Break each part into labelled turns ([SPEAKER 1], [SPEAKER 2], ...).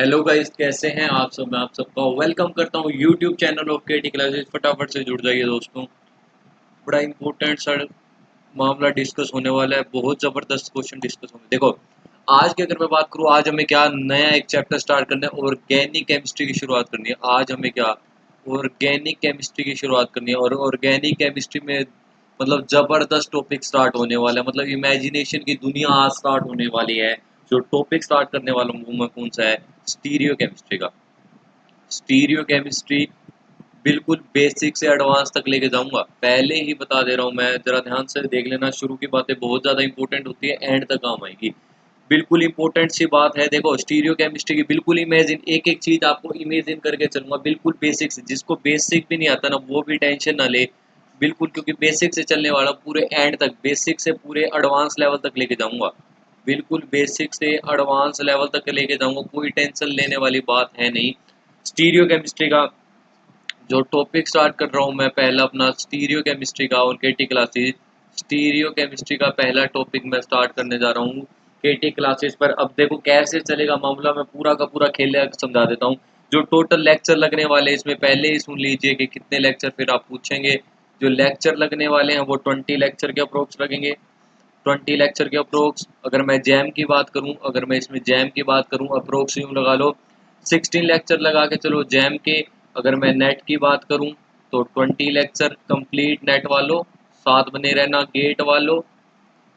[SPEAKER 1] Hello guys, कैसे हैं आप सब। मैं आप सबका वेलकम करता हूं YouTube channel of KT classes. फटाफट से जुड़ जाइए दोस्तों। बड़ा इंपॉर्टेंट सर मामला डिस्कस होने वाला है। बहुत ज़बरदस्त क्वेश्चन डिस्कस होंगे। देखो, आज की अगर मैं बात करूं, आज हमें क्या नया एक चैप्टर स्टार्ट करना है। ऑर्गेनिक केमिस्ट्री की शुरुआत करनी है। आज हमें क्या ऑर्गेनिक केमिस्ट्री की शुरुआत करनी है। और ऑर्गेनिक केमिस्ट्री में मतलब ज़बरदस्त टॉपिक स्टार्ट होने वाला है। मतलब इमेजिनेशन की दुनिया आज स्टार्ट होने वाली है। जो टॉपिक स्टार्ट करने वाला हूँ मैं कौन सा है, स्टीरियो केमिस्ट्री का। स्टीरियो केमिस्ट्री बिल्कुल बेसिक से एडवांस तक लेके जाऊंगा। पहले ही बता दे रहा हूँ मैं, जरा ध्यान से देख लेना। शुरू की बातें बहुत ज़्यादा इंपॉर्टेंट होती है, एंड तक काम आएगी। बिल्कुल इंपॉर्टेंट सी बात है। देखो, स्टीरियो केमिस्ट्री की बिल्कुल इमेजिन, एक एक चीज़ आपको इमेजिन करके चलूंगा। बिल्कुल बेसिक से, जिसको बेसिक भी नहीं आता ना वो भी टेंशन ना ले। बिल्कुल, क्योंकि बेसिक से चलने वाला पूरे एंड तक, बेसिक से पूरे एडवांस लेवल तक लेके जाऊंगा। बिल्कुल बेसिक से एडवांस लेवल तक लेके जाऊंगा। कोई टेंशन लेने वाली बात है नहीं। स्टीरियो केमिस्ट्री का जो टॉपिक स्टार्ट कर रहा हूँ मैं, पहला अपना स्टीरियो केमिस्ट्री का और केटी क्लासेस। स्टीरियो केमिस्ट्री का पहला टॉपिक मैं स्टार्ट करने जा रहा हूँ केटी क्लासेस पर। अब देखो कैसे चलेगा मामला, मैं पूरा का पूरा खेल समझा देता हूँ। जो टोटल लेक्चर लगने वाले इसमें पहले ही सुन लीजिए कि कितने लेक्चर फिर आप पूछेंगे। जो लेक्चर लगने वाले हैं वो 20 लेक्चर के अप्रोक्स लगेंगे। 20 लेक्चर के अप्रोक्स। अगर मैं जैम की बात करूं, अगर मैं इसमें जैम की बात करूं, अप्रोक्स यूँ लगा लो 16 लेक्चर लगा के चलो जैम के। अगर मैं नेट की बात करूं तो 20 लेक्चर कंप्लीट नेट वालों। साथ बने रहना गेट वालों।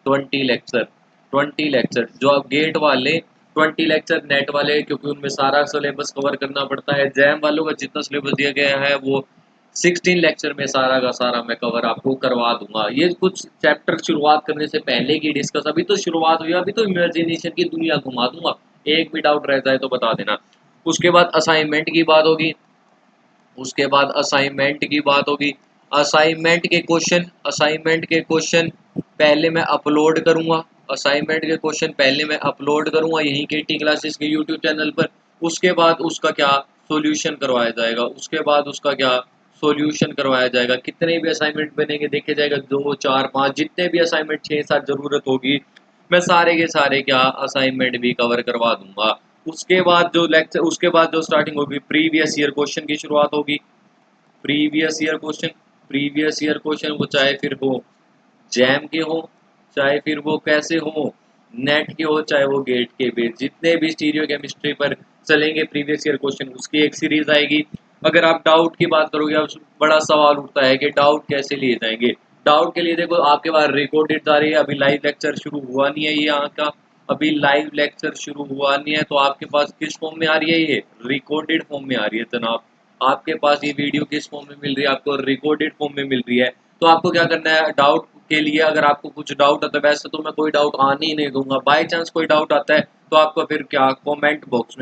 [SPEAKER 1] 20 लेक्चर, 20 लेक्चर जो आप गेट वाले, 20 लेक्चर नेट वाले, क्योंकि उनमें सारा सिलेबस कवर करना पड़ता है। जैम वालों का जितना सिलेबस दिया गया है वो 16 लेक्चर में सारा का सारा मैं कवर आपको करवा दूंगा। ये कुछ चैप्टर शुरुआत करने से पहले की डिस्कस, अभी तो शुरुआत हुई, अभी तो इमेजिनेशन की दुनिया घुमा दूंगा। एक भी डाउट रहता है तो बता देना। उसके बाद असाइनमेंट की बात होगी। उसके बाद असाइनमेंट की बात होगी। असाइनमेंट के क्वेश्चन पहले मैं अपलोड करूंगा। असाइनमेंट के क्वेश्चन पहले मैं अपलोड करूंगा यहीं के टी क्लासेस के यूट्यूब चैनल पर। उसके बाद उसका क्या सॉल्यूशन करवाया जाएगा। उसके बाद उसका क्या सॉल्यूशन करवाया जाएगा। कितने भी असाइनमेंट बनेंगे देखे जाएगा, 2 4 5 जितने भी असाइनमेंट 6 7 जरूरत होगी, मैं सारे के सारे क्या असाइनमेंट भी कवर करवा दूंगा। उसके बाद जो लेक्चर, उसके बाद जो स्टार्टिंग होगी, प्रीवियस ईयर क्वेश्चन की शुरुआत होगी। Previous year question, previous year question वो चाहे फिर हो जैम के हो, चाहे फिर वो कैसे हो नेट के हो, चाहे वो गेट के भी, जितने भी स्टीरियो केमिस्ट्री पर चलेंगे प्रीवियस ईयर क्वेश्चन, उसकी एक सीरीज आएगी। अगर आप डाउट की बात करोगे, अब बड़ा सवाल उठता है कि डाउट कैसे लिए जाएंगे। डाउट के लिए देखो, आपके पास रिकॉर्डेड आ रही है, अभी लाइव लेक्चर शुरू हुआ नहीं है ये यहाँ का। अभी लाइव लेक्चर शुरू हुआ नहीं है, तो आपके पास किस फॉर्म में आ रही है, ये रिकॉर्डेड फॉर्म में आ रही है जनाब। आपके पास ये वीडियो किस फॉर्म में मिल रही है, आपको रिकॉर्डेड फॉर्म में मिल रही है। तो आपको क्या करना है, डाउट के लिए अगर आपको कुछ डाउट आता है, वैसे तो मैं कोई डाउट आने ही नहीं दूंगा। बाय चांस कोई डाउट आता है तो आपको फिर क्या कमेंट बॉक्स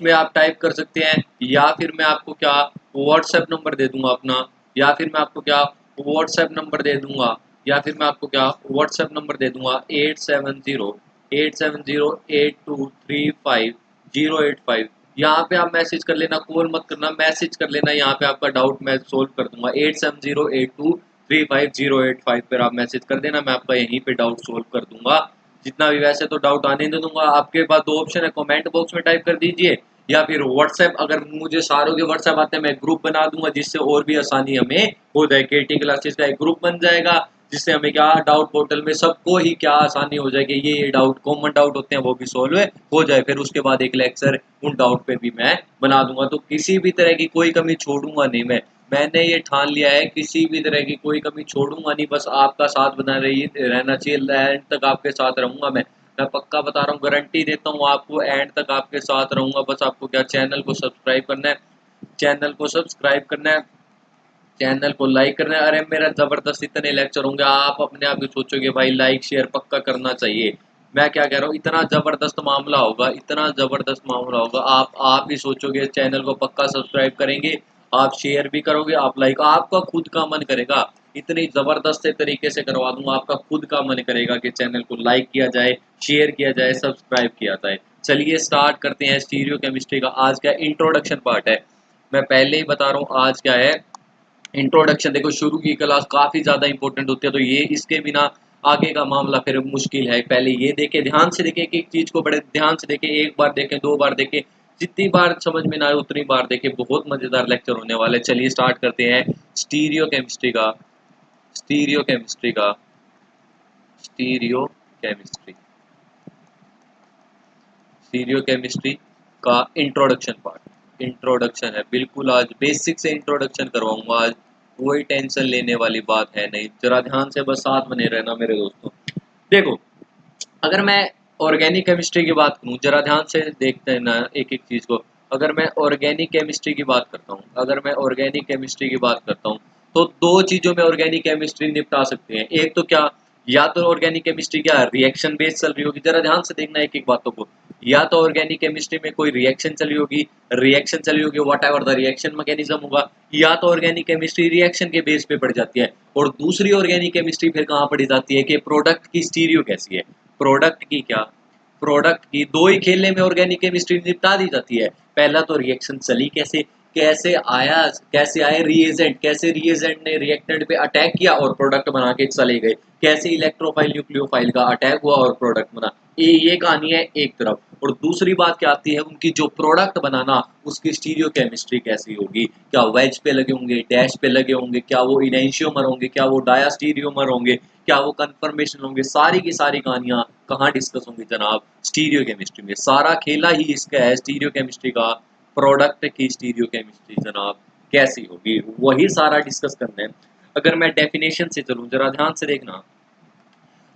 [SPEAKER 1] में आप टाइप कर सकते हैं, या फिर मैं आपको क्या व्हाट्सएप नंबर दे दूंगा अपना, या फिर मैं आपको क्या व्हाट्सएप नंबर दे दूंगा, या फिर मैं आपको क्या व्हाट्सएप नंबर दे दूंगा 87087235 यहाँ पे आप मैसेज कर लेना, कॉल मत करना, मैसेज कर लेना। यहाँ पे आपका डाउट मैं सोल्व कर दूंगा। 8708235085 पर आप मैसेज कर देना, मैं आपका यहीं पे डाउट सोल्व कर दूंगा जितना भी। वैसे तो डाउट आने नहीं दूंगा। आपके पास दो ऑप्शन है, कमेंट बॉक्स में टाइप कर दीजिए, या फिर व्हाट्सएप। अगर मुझे सारों के व्हाट्सएप आते हैं, मैं ग्रुप बना दूंगा जिससे और भी आसानी हमें हो जाए। केटी क्लासेस का एक ग्रुप बन जाएगा जिससे हमें क्या डाउट पोर्टल में सबको ही क्या आसानी हो जाएगी। ये डाउट कॉमन डाउट होते हैं वो भी सॉल्व हो जाए। फिर उसके बाद एक लेक्चर उन डाउट पे भी मैं बना दूंगा। तो किसी भी तरह की कोई कमी छोड़ूंगा नहीं मैंने ये ठान लिया है, किसी भी तरह की कोई कमी छोड़ूंगा नहीं। बस आपका साथ बना रही रहना चाहिए। एंड तक आपके साथ रहूंगा मैं पक्का बता रहा हूँ, गारंटी देता हूँ आपको, एंड तक आपके साथ रहूंगा। बस आपको क्या चैनल को सब्सक्राइब करना है, चैनल को सब्सक्राइब करना है, चैनल को लाइक करना है। अरे मेरा जबरदस्त इतने लेक्चर होंगे, आप अपने आप ही सोचोगे भाई लाइक शेयर पक्का करना चाहिए। मैं क्या कह रहा हूँ, इतना जबरदस्त मामला होगा, इतना जबरदस्त मामला होगा। आप ही सोचोगे चैनल को पक्का सब्सक्राइब करेंगे, आप शेयर भी करोगे, आप लाइक, आपका खुद का मन करेगा। इतनी जबरदस्त तरीके से करवा दूंगा, आपका खुद का मन करेगा कि चैनल को लाइक किया जाए, शेयर किया जाए, सब्सक्राइब किया जाए। चलिए स्टार्ट करते हैं स्टीरियो केमिस्ट्री का। आज का इंट्रोडक्शन पार्ट है। मैं पहले ही बता रहा हूँ आज क्या है इंट्रोडक्शन। देखो, शुरू की क्लास काफ़ी ज़्यादा इंपॉर्टेंट होती है, तो ये इसके बिना आगे का मामला फिर मुश्किल है। पहले ये देखें, ध्यान से देखें, एक एक चीज को बड़े ध्यान से देखें, एक बार देखें, दो बार देखें, जितनी बार समझ में ना आए उतनी बार देखें। बहुत मजेदार लेक्चर होने वाले। चलिए स्टार्ट करते हैं स्टीरियो केमिस्ट्री का। स्टीरियो केमिस्ट्री का स्टीरियो केमिस्ट्री स्टीरियो केमिस्ट्री का इंट्रोडक्शन पार्ट। इंट्रोडक्शन है बिल्कुल, आज बेसिक से इंट्रोडक्शन करवाऊंगा। आज कोई टेंशन लेने वाली बात है नहीं, जरा ध्यान से बस साथ बने रहना मेरे दोस्तों। देखो, अगर मैं ऑर्गेनिक केमिस्ट्री की बात करूं, जरा ध्यान से देखते हैं ना एक एक चीज को। अगर मैं ऑर्गेनिक केमिस्ट्री की बात करता हूं, अगर मैं ऑर्गेनिक केमिस्ट्री की बात करता हूं, तो दो चीजों में ऑर्गेनिक केमिस्ट्री निपटा सकते हैं। एक तो क्या, या तो ऑर्गेनिक केमिस्ट्री क्या रिएक्शन बेस्ड चल रही होगी, जरा ध्यान से देखना एक एक बातों को। या तो ऑर्गेनिक केमिस्ट्री में कोई रिएक्शन चली होगी, what ever the reaction mechanism होगा, या तो ऑर्गेनिक केमिस्ट्री रिएक्शन के बेस पे पड़ जाती है। और दूसरी ऑर्गेनिक केमिस्ट्री फिर कहाँ पड़ी जाती है कि प्रोडक्ट की स्टीरियो कैसी है, प्रोडक्ट की क्या, प्रोडक्ट की दो ही खेलने में ऑर्गेनिक केमिस्ट्री निपटा दी जाती है। पहला तो रिएक्शन चली कैसे, कैसे आया, कैसे आए रिएजेंट, कैसे रिएजेंट ने रिएक्टेंट पे अटैक किया और प्रोडक्ट बना के चले गए, कैसे इलेक्ट्रोफाइल न्यूक्लियोफाइल का अटैक हुआ और प्रोडक्ट बना। ये कहानी है एक तरफ। और दूसरी बात क्या आती है, उनकी जो प्रोडक्ट बनाना उसकी स्टीरियो केमिस्ट्री कैसी होगी, क्या वेज पे लगे होंगे, डैश पे लगे होंगे, क्या वो इनेंशियोमर होंगे, क्या वो डायास्टीरियोमर होंगे, क्या वो कन्फर्मेशन होंगे, सारी की सारी कहानियां कहाँ डिस्कस होंगी जनाब, स्टीरियो केमिस्ट्री में। सारा खेला ही इसका है स्टीरियो केमिस्ट्री का, प्रोडक्ट की स्टीरियो केमिस्ट्री जनाब कैसी होगी, वही सारा डिस्कस करना है। अगर मैं डेफिनेशन से चलूं, जरा ध्यान से देखना,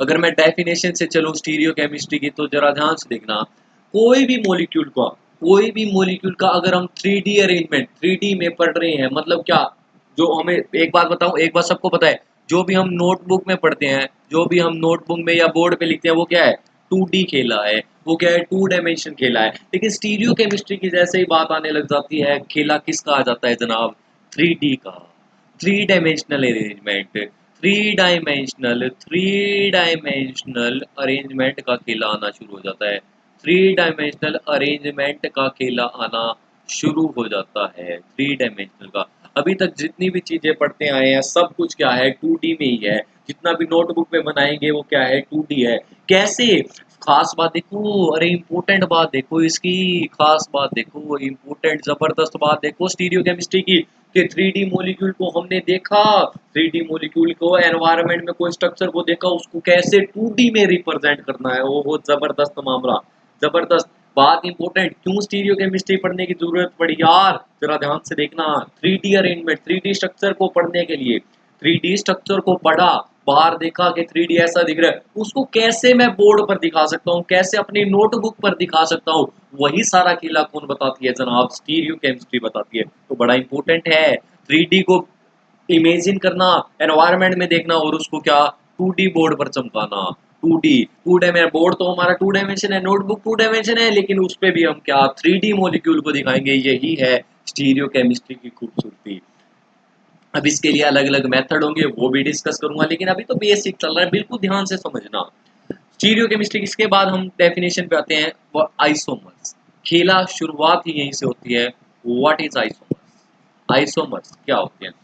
[SPEAKER 1] अगर मैं डेफिनेशन से चलूं स्टीरियो केमिस्ट्री की, तो जरा ध्यान से देखना, कोई भी मॉलिक्यूल का, कोई भी मॉलिक्यूल का अगर हम 3D अरेंजमेंट 3D में पढ़ रहे हैं, मतलब क्या, जो हमें एक बात बताऊं, एक बात सबको पता है, जो भी हम नोटबुक में पढ़ते हैं, जो भी हम नोटबुक में या बोर्ड पे लिखते हैं, वो क्या है, 2D खेला है, वो क्या है, 2 डायमेंशन खेला है। लेकिन स्टीरियो केमिस्ट्री की जैसे ही बात आने लग जाती है, खेला किसका आ जाता है जनाब, 3D का, 3 dimensional arrangement, three dimensional arrangement का खेला आना शुरू हो जाता है। 3 डायमेंशनल अरेंजमेंट का खेला आना शुरू हो जाता है, 3 डायमेंशनल का। अभी तक जितनी भी चीजें पढ़ते आए हैं सब कुछ क्या है, 2D में ही है। जितना भी नोटबुक में बनाएंगे वो क्या है, 2D है। कैसे, खास बात देखो, अरे इम्पोर्टेंट बात देखो इसकी, खास बात देखो, इम्पोर्टेंट जबरदस्त बात देखो स्टीरियो केमिस्ट्री की, कि 3D मॉलिक्यूल को हमने देखा, 3D मॉलिक्यूल को एनवायरनमेंट में कोई स्ट्रक्चर को देखा, उसको कैसे 2D में रिप्रेजेंट करना है। वो जबरदस्त मामला, जबरदस्त बात। इंपॉर्टेंट क्यों स्टीरियो केमिस्ट्री पढ़ने की जरूरत पड़ी यार, जरा ध्यान से देखना। 3D अरेंजमेंट, 3D स्ट्रक्चर को पढ़ने के लिए, 3D स्ट्रक्चर को पढ़ा, बाहर देखा कि 3D ऐसा दिख रहा है, उसको कैसे मैं बोर्ड पर दिखा सकता हूँ, कैसे अपनी नोटबुक पर दिखा सकता हूँ, वही सारा खेला कौन बताती है जनाब, स्टीरियो केमिस्ट्री बताती है। तो बड़ा इंपॉर्टेंट है 3D को इमेजिन करना, एनवायरनमेंट में देखना, और उसको क्या 2D बोर्ड पर चमकाना। 2D, 2 डायमेंशन बोर्ड तो हमारा 2 डायमेंशन है, नोटबुक 2 डायमेंशन है, लेकिन उस पे भी हम क्या 3D मॉलिक्यूल को दिखाएंगे। यही है स्टीरियो केमिस्ट्री की खूबसूरती। अब इसके लिए अलग अलग मेथड होंगे, वो भी डिस्कस करूंगा, लेकिन अभी तो बेसिक चल रहा है, बिल्कुल ध्यान से समझना। स्टीरियो केमिस्ट्री, इसके बाद हम डेफिनेशन पे आते हैं, वो आइसोमर्स। खेला शुरुआत ही यहीं से होती है। व्हाट इज आइसोमर्स, आइसोमर्स क्या होते हैं,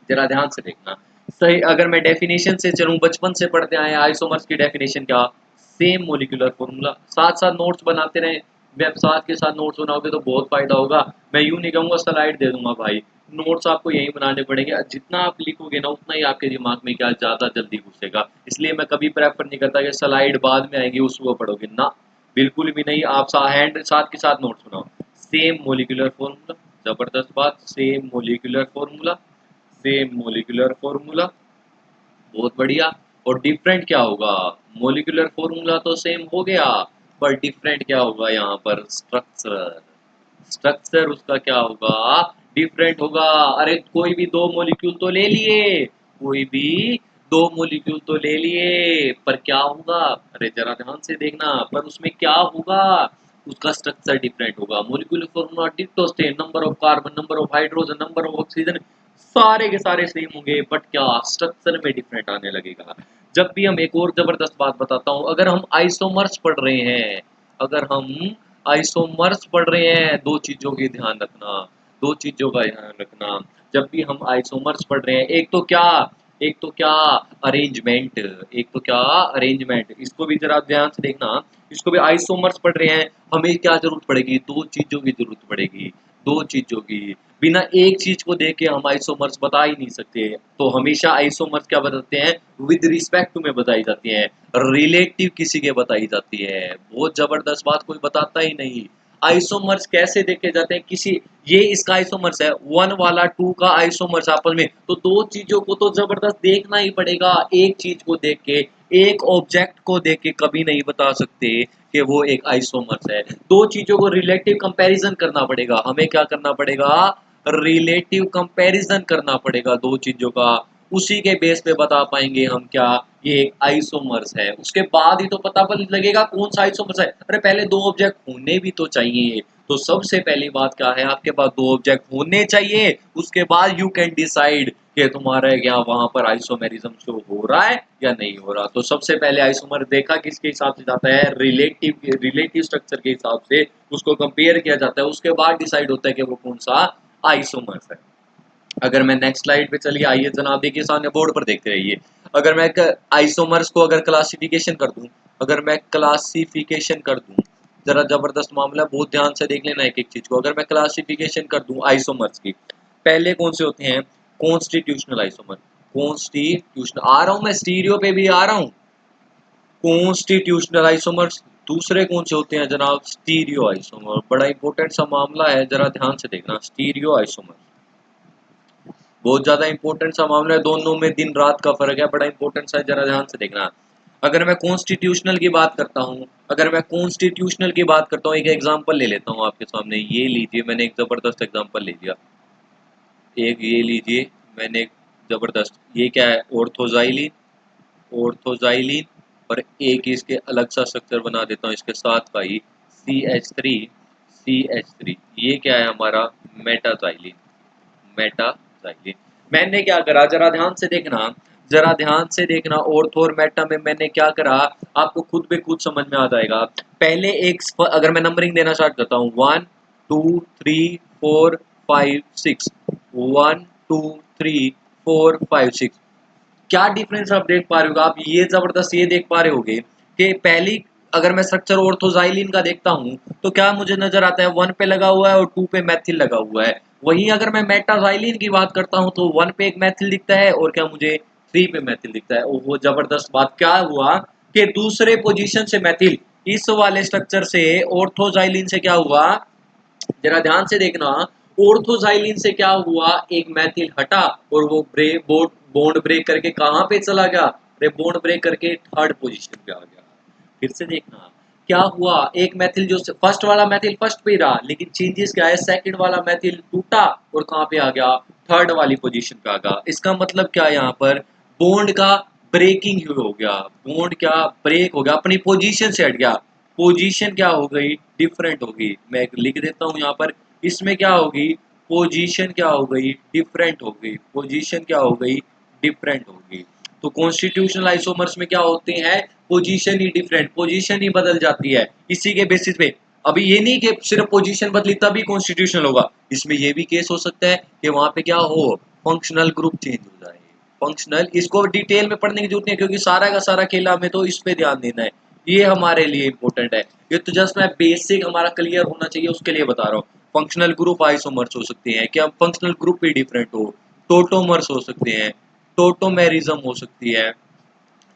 [SPEAKER 1] जरा ध्यान से देखना। सही, अगर मैं डेफिनेशन से चलूं, बचपन से पढ़ते आए आइसोमर्स की डेफिनेशन क्या, सेम मोलिकुलर फॉर्मूला, साथ साथ नोट्स बनाते रहे। वेब साथ के साथ नोट्स बनाओगे तो बहुत फायदा होगा। मैं यूं नहीं कहूंगा स्लाइड दे दूंगा भाई, नोट्स आपको यही बनाने पड़ेंगे। जितना आप लिखोगे ना उतना ही आपके दिमाग में क्या ज्यादा जल्दी घुसेगा। इसलिए मैं कभी प्रेफर नहीं करता कि स्लाइड बाद में आएगी उसको पढ़ोगे ना, बिल्कुल भी नहीं। आप हैंड साथ के साथ नोट्स बनाओ। सेम मोलिकुलर फॉर्मूला, जबरदस्त बात, same molecular formula, same molecular formula, बहुत बढ़िया। और डिफरेंट क्या होगा, मोलिकुलर फॉर्मूला तो सेम हो गया, पर डिफरेंट क्या होगा यहाँ पर, स्ट्रक्चर, स्ट्रक्चर उसका क्या होगा, डिफरेंट होगा। अरे कोई भी दो मॉलिक्यूल तो ले लिए, कोई भी दो मॉलिक्यूल तो ले लिए, पर क्या होगा, अरे जरा ध्यान से देखना, पर उसमें क्या होगा, उसका स्ट्रक्चर डिफरेंट होगा। Molecular formula ditto same, number of carbon, number of hydrogen, number of oxygen, सारे के सारे सेम होंगे, बट क्या स्ट्रक्चर में डिफरेंट आने लगेगा। जब भी हम, एक और जबरदस्त बात बताता हूँ, अगर हम आइसोमर्स पढ़ रहे हैं, अगर हम आइसोमर्स पढ़ रहे हैं, दो चीजों की ध्यान रखना, दो चीजों का ध्यान रखना। जब भी हम आइसोमर्स पढ़ रहे हैं, एक तो क्या, एक तो क्या अरेंजमेंट, एक तो क्या अरेंजमेंट। इसको भी जरा ध्यान से देखना, इसको भी आइसोमर्स पढ़ रहे हैं, हमें क्या जरूरत पड़ेगी, दो चीजों की जरूरत पड़ेगी, दो चीजों की। बिना एक चीज को देख के हम आइसोमर्स बता ही नहीं सकते। तो हमेशा आइसोमर्स क्या बताते हैं, विद रिस्पेक्ट में बताई जाती है, रिलेटिव किसी के बताई जाती है। बहुत जबरदस्त बात, कोई बताता ही नहीं। आइसोमर्स कैसे देखे जाते हैं, किसी, ये इसका आइसोमर्स है, वन वाला टू का आइसोमर्स आपस में, तो दो चीजों को तो जबरदस्त देखना ही पड़ेगा। एक चीज को देख के, एक ऑब्जेक्ट को देख के कभी नहीं बता सकते कि वो एक आइसोमर्स है। दो चीजों को रिलेटिव कंपैरिजन करना पड़ेगा, हमें क्या करना पड़ेगा, रिलेटिव कंपैरिजन करना पड़ेगा दो चीजों का। उसी के बेस पे बता पाएंगे हम क्या ये एक आइसोमर्स है। उसके बाद ही तो पता लगेगा कौन सा आइसोमर्स है। अरे पहले दो ऑब्जेक्ट होने भी तो चाहिए। तो सबसे पहली बात क्या है, आपके पास दो ऑब्जेक्ट होने चाहिए, उसके बाद यू कैन डिसाइड कि तुम्हारे क्या वहां पर आइसोमेरिज्म शो हो रहा है या नहीं हो रहा। तो सबसे पहले आइसोमर देखा किसके हिसाब से जाता है, रिलेटिव स्ट्रक्चर के हिसाब से उसको कंपेयर किया जाता है, उसके बाद डिसाइड होता है कि वो कौन सा आइसोमर्स है। अगर मैं नेक्स्ट स्लाइड पे चलिए, आइए जनाब, देखिए सामने बोर्ड पर देखते रहिए। अगर मैं आइसोमर्स को अगर क्लासिफिकेशन कर दूं, अगर मैं क्लासिफिकेशन कर दूं, जरा जबरदस्त मामला, बहुत ध्यान से देख लेना एक एक चीज को। अगर मैं क्लासिफिकेशन कर दूं आइसोमर्स की, पहले कौन से होते हैं, कॉन्स्टिट्यूशनल आइसोमर। कॉन्स्टिट्यूशनल, आ रहा हूं मैं स्टीरियो पे भी आ रहा हूं। Constitutional isomers. दूसरे कौन से होते हैं जनाब, स्टीरियो आइसोमर। बड़ा इंपॉर्टेंट सा मामला है, जरा ध्यान से देखना, स्टीरियो आइसोमर बहुत ज्यादा इंपॉर्टेंट सा मामला है, दोनों में दिन रात का फर्क है, बड़ा इंपॉर्टेंट सा है, जरा ध्यान से देखना। अगर मैं कॉन्स्टिट्यूशनल की बात करता हूँ, अगर मैं कॉन्स्टिट्यूशनल की बात करता हूँ, एक एग्जांपल ले लेता हूँ आपके सामने, ये लीजिए, मैंने एक जबरदस्त एग्जांपल ले लिया। एक ये लीजिए, मैंने एक जबरदस्त, ये क्या है, ऑर्थोजाइलिन, ऑर्थोजाइलिन, और एक इसके अलग सा स्ट्रक्चर बना देता हूँ इसके साथ का ही, CH3, CH3, ये क्या है हमारा, मेटाजाइलिन, मेटाजाइलिन। मैंने क्या करा, जरा ध्यान से देखना, जरा ध्यान से देखना, ऑर्थो और मेटा में मैंने क्या करा, आपको खुद पे खुद समझ में आ जाएगा। पहले एक, अगर मैं नंबरिंग देना स्टार्ट करता हूँ, 1 2 3 4 5 6, 1 2 3 4 5 6, क्या डिफरेंस आप देख पा रहे हो, आप ये जबरदस्त ये देख पा रहे होगे कि पहली, अगर मैं स्ट्रक्चर ऑर्थोजाइलिन का देखता हूं तो क्या मुझे नजर आता है, वन पे लगा हुआ है और टू पे मैथिल लगा हुआ है। वहीं अगर मैं मेटाजाइलिन की बात करता हूं तो वन पे एक मैथिल दिखता है और क्या मुझे थ्री पे मैथिल दिखता है। वो जबरदस्त बात क्या हुआ कि दूसरे पोजीशन से मैथिल, इस वाले स्ट्रक्चर से ऑर्थोजाइलिन से क्या हुआ, जरा ध्यान से देखना, ऑर्थोजाइलिन से क्या हुआ, एक मैथिल हटा और वो बॉन्ड ब्रेक करके कहां पे चला गया, अरे बॉन्ड ब्रेक करके थर्ड पोजीशन पे आ गया। फिर से देखना क्या हुआ, एक मैथिल जो फर्स्ट वाला मैथिल फर्स्ट पे ही रहा, लेकिन चेंजेस क्या है, सेकंड वाला मैथिल टूटा और कहां पे आ गया, थर्ड वाली पोजीशन पे आ गया। इसका मतलब क्या है, यहाँ पर बॉन्ड का ब्रेकिंग हो गया, बॉन्ड क्या ब्रेक हो गया, अपनी पोजीशन से हट गया, पोजीशन क्या हो गई, डिफरेंट होगी। मैं लिख देता हूं यहाँ पर, इसमें क्या होगी, पोजीशन क्या हो गई, डिफरेंट हो गई, पोजीशन क्या हो गई, डिफरेंट होगी। तो कॉन्स्टिट्यूशनल आइसोमर्स में क्या होते हैं, पोजीशन ही डिफरेंट, पोजीशन ही बदल जाती है इसी के बेसिस पे। अभी ये नहीं कि सिर्फ पोजीशन बदली तभी कॉन्स्टिट्यूशनल होगा, इसमें ये भी केस हो सकता है कि वहां पे क्या हो, फंक्शनल ग्रुप चेंज हो जाए। फंक्शनल, इसको डिटेल में पढ़ने की जरूरत नहीं है क्योंकि सारा का सारा खेला हमें तो इस पे ध्यान देना है, ये हमारे लिए इंपॉर्टेंट है। ये तो जस्ट मैं बेसिक हमारा क्लियर होना चाहिए उसके लिए बता रहा हूँ। फंक्शनल ग्रुप आइसोमर्स हो सकते हैं, क्या फंक्शनल ग्रुप भी डिफरेंट हो, टोटोमर्स हो सकते हैं, टोटोमेरिज्म हो सकती है,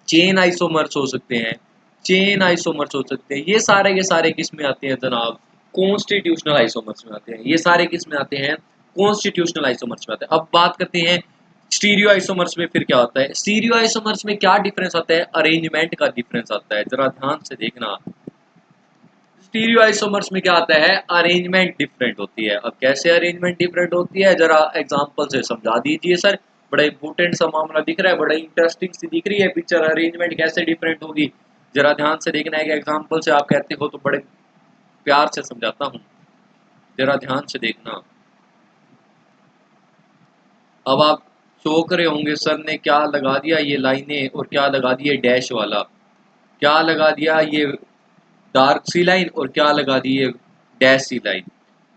[SPEAKER 1] चेन आइसोमर्स हो सकते हैं, चेन आइसोमर्स हो सकते हैं। ये सारे किस में आते हैं जनाब, कॉन्स्टिट्यूशनल आइसोमर्स में आते हैं। ये सारे किस में आते हैं, कॉन्स्टिट्यूशनल आइसोमर्स में आते हैं। अब बात करते हैं स्टीरियो आइसोमर्स में, फिर क्या होता है, स्टीरियो आइसोमर्स में क्या डिफरेंस आता है, अरेंजमेंट का डिफरेंस आता है, जरा ध्यान से देखना। स्टीरियो आइसोमर्स में क्या आता है, अरेंजमेंट डिफरेंट होती है। अब कैसे अरेंजमेंट डिफरेंट होती है, जरा एग्जांपल से समझा दीजिए सर। बड़ा इंपॉर्टेंट सा मामला दिख रहा है, बड़ा इंटरेस्टिंग सी दिख रही है पिक्चर, अरेंजमेंट कैसे डिफरेंट होगी, जरा ध्यान से देखना है कि एग्जांपल से आप कहते हो तो बड़े प्यार से समझाता हूँ, जरा ध्यान से देखना। अब आप चौंक रहे होंगे, सर ने क्या लगा दिया ये लाइनें और क्या लगा दिए डैश वाला, क्या लगा दिया ये डार्क सी लाइन और क्या लगा दी है डैश सी लाइन।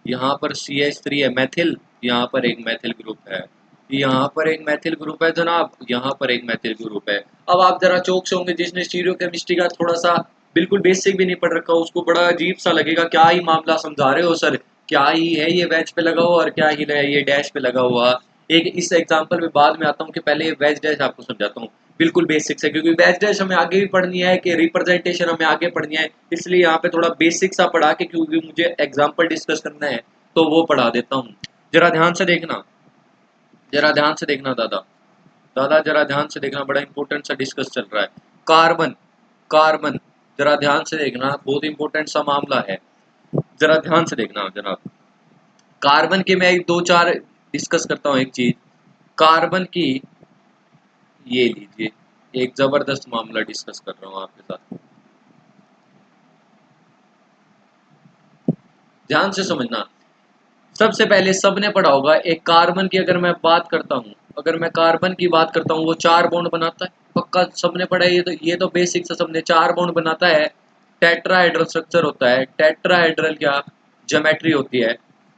[SPEAKER 1] यहाँ पर CH3 है मैथिल, यहाँ पर एक मैथिल ग्रुप है, यहाँ पर एक मैथिल ग्रुप है जनाब, यहाँ पर एक मैथिल ग्रुप है। अब आप जरा चौक से होंगे, जिसने स्टीरियो केमिस्ट्री का थोड़ा सा बिल्कुल बेसिक भी नहीं पढ़ रखा, उसको बड़ा अजीब सा लगेगा, क्या ही मामला समझा रहे हो सर, क्या ही है ये वेज पे लगा हुआ और क्या ही है ये डैश पे लगा हुआ। एक इस एग्जाम्पल में बाद में आता हूँ कि पहले वेज डैश आपको समझाता हूँ बिल्कुल बेसिक से, क्योंकि वेज डैश हमें आगे भी पढ़नी है कि रिप्रेजेंटेशन हमें आगे पढ़नी है, इसलिए यहाँ पे थोड़ा बेसिक सा पढ़ा के, क्योंकि मुझे एग्जाम्पल डिस्कस करना है तो वो पढ़ा देता हूँ। जरा ध्यान से देखना, जरा ध्यान से देखना दादा, दादा जरा ध्यान से देखना, बड़ा इंपॉर्टेंट सा डिस्कस चल रहा है। कार्बन, कार्बन, जरा ध्यान से देखना, बहुत इंपॉर्टेंट सा मामला है, जरा ध्यान से देखना जनाब। कार्बन के मैं एक दो चार डिस्कस करता हूँ एक चीज, कार्बन की, ये लीजिए एक जबरदस्त मामला डिस्कस कर रहा हूँ आपके साथ, ध्यान से समझना। सबसे पहले सबने पढ़ा होगा एक कार्बन की, अगर मैं बात करता हूँ, अगर मैं कार्बन की बात करता हूँ, वो चार बॉन्ड बनाता है, पक्का सबने पढ़ा है, ये तो बेसिक से सबने, चार बॉन्ड बनाता है, टेट्राहेड्रल स्ट्रक्चर होता है, टेट्राहेड्रल क्या ज्योमेट्री होती है,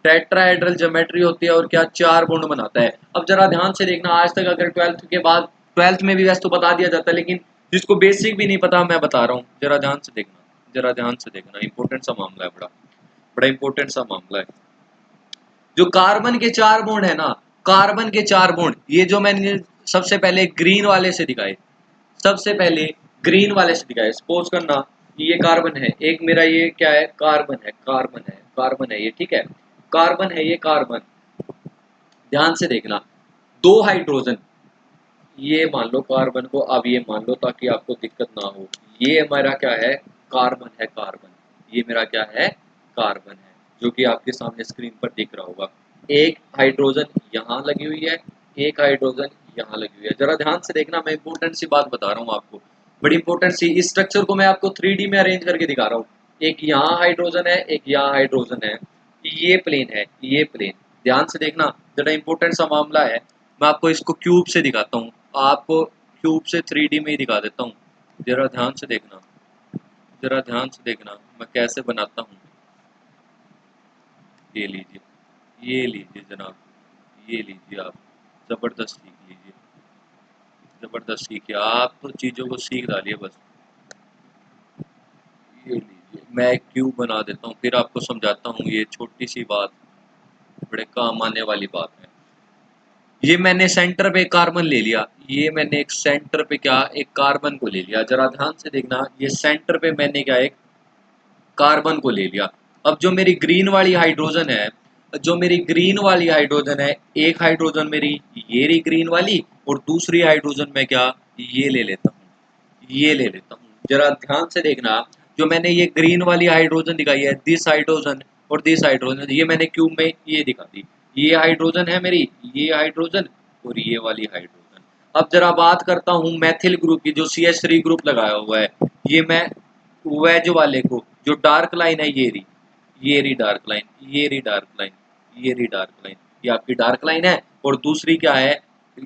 [SPEAKER 1] टेट्राहेड्रल ज्योमेट्री होती है, और क्या चार बॉन्ड बनाता है। अब जरा ध्यान से देखना, आज तक अगर ट्वेल्थ के बाद, ट्वेल्थ में भी वैसे तो बता दिया जाता है, लेकिन जिसको बेसिक भी नहीं पता मैं बता रहा हूँ, जरा ध्यान से देखना, जरा ध्यान से देखना, इंपॉर्टेंट सा मामला है, बड़ा बड़ा इंपॉर्टेंट सा मामला है। जो कार्बन के चार बॉन्ड है ना, कार्बन के चार बॉन्ड, ये जो मैंने सबसे पहले ग्रीन वाले से दिखाए, सबसे पहले ग्रीन वाले से दिखाए, सपोज करना ये कार्बन है, एक मेरा ये क्या है, कार्बन है, कार्बन है, कार्बन है ये, ठीक है, कार्बन है ये, कार्बन, ध्यान से देखना, दो हाइड्रोजन, ये मान लो कार्बन को, अब ये मान लो ताकि आपको दिक्कत ना हो, ये हमारा क्या है, कार्बन है, कार्बन, ये मेरा क्या है, कार्बन है, जो कि आपके सामने स्क्रीन पर दिख रहा होगा। एक हाइड्रोजन यहाँ लगी हुई है, एक हाइड्रोजन यहाँ लगी हुई है, जरा ध्यान से देखना, मैं इंपॉर्टेंट सी बात बता रहा हूँ आपको, बड़ी इंपॉर्टेंट सी, इस स्ट्रक्चर को मैं आपको 3D में अरेंज करके दिखा रहा हूँ। एक यहाँ हाइड्रोजन है, एक यहाँ हाइड्रोजन है, ये प्लेन है, ये प्लेन, ध्यान से देखना, जरा इंपॉर्टेंट सा मामला है। मैं आपको इसको क्यूब से दिखाता हूँ, आपको क्यूब से 3D में ही दिखा देता हूँ, जरा ध्यान से देखना, जरा ध्यान से देखना मैं कैसे बनाता हूँ। ये लीजिए, ये लीजिए जनाब, ये लीजिए आप, ज़बरदस्त सीख लीजिए, ज़बरदस्त सीखिए, आप तो चीज़ों को सीख डालिए बस। ये लीजिए, मैं एक क्यूब बना देता हूँ, फिर आपको समझाता हूँ, ये छोटी सी बात बड़े काम आने वाली बात है। ये मैंने सेंटर पे कार्बन ले लिया, ये मैंने एक सेंटर पे क्या, एक कार्बन को ले लिया, जरा ध्यान से देखना, ये सेंटर पे मैंने क्या, एक कार्बन को ले लिया। अब जो मेरी ग्रीन वाली हाइड्रोजन है, जो मेरी ग्रीन वाली हाइड्रोजन है, एक हाइड्रोजन मेरी ये रही ग्रीन वाली, और दूसरी हाइड्रोजन मैं क्या, ये ले लेता हूँ, ये ले लेता हूँ, जरा ध्यान से देखना, जो मैंने ये ग्रीन वाली हाइड्रोजन दिखाई है, दिस हाइड्रोजन और दिस हाइड्रोजन, ये मैंने क्यूब में ये दिखा दी, ये हाइड्रोजन है मेरी, ये हाइड्रोजन और ये वाली हाइड्रोजन। अब जरा बात करता हूँ मैथिल ग्रुप की, जो CH3 ग्रुप लगाया हुआ है, ये मैं वेज वाले को, जो डार्क लाइन है ये रही डार्क लाइन, ये रही डार्क लाइन, ये रही डार्क लाइन, ये आपकी डार्क लाइन है, और दूसरी क्या है,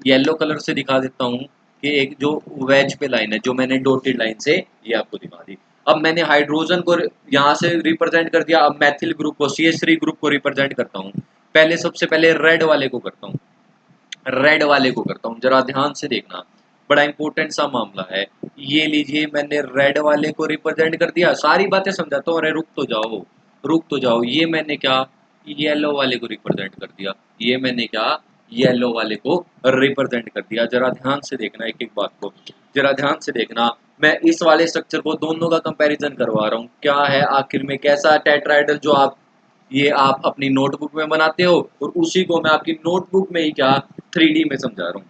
[SPEAKER 1] येलो कलर से दिखा देता हूँ कि एक जो वेज पे लाइन है, जो मैंने डॉटेड लाइन से ये आपको दिखा दी। अब मैंने हाइड्रोजन को यहाँ से रिप्रेजेंट कर दिया, अब मैथिल ग्रुप को, CH3 ग्रुप को रिप्रेजेंट करता हूँ, पहले सबसे पहले रेड वाले को करता हूँ, रेड वाले को करता हूँ, जरा ध्यान से देखना, बड़ा इंपॉर्टेंट सा मामला है। ये लीजिए, मैंने रेड वाले को रिप्रेजेंट कर दिया, सारी बातें समझाता हूँ, अरे रुक तो जाओ, रुक तो जाओ, ये मैंने क्या, येलो वाले को रिप्रेजेंट कर दिया, ये मैंने क्या, येलो वाले को रिप्रेजेंट कर दिया, जरा ध्यान से देखना एक एक बात को, जरा ध्यान से देखना, मैं इस वाले स्ट्रक्चर को दोनों का कंपैरिजन करवा रहा हूँ, क्या है आखिर में, कैसा टेट्राहेड्रल जो आप, ये आप अपनी नोटबुक में बनाते हो, और उसी को मैं आपकी नोटबुक में ही क्या 3D में समझा रहा हूँ,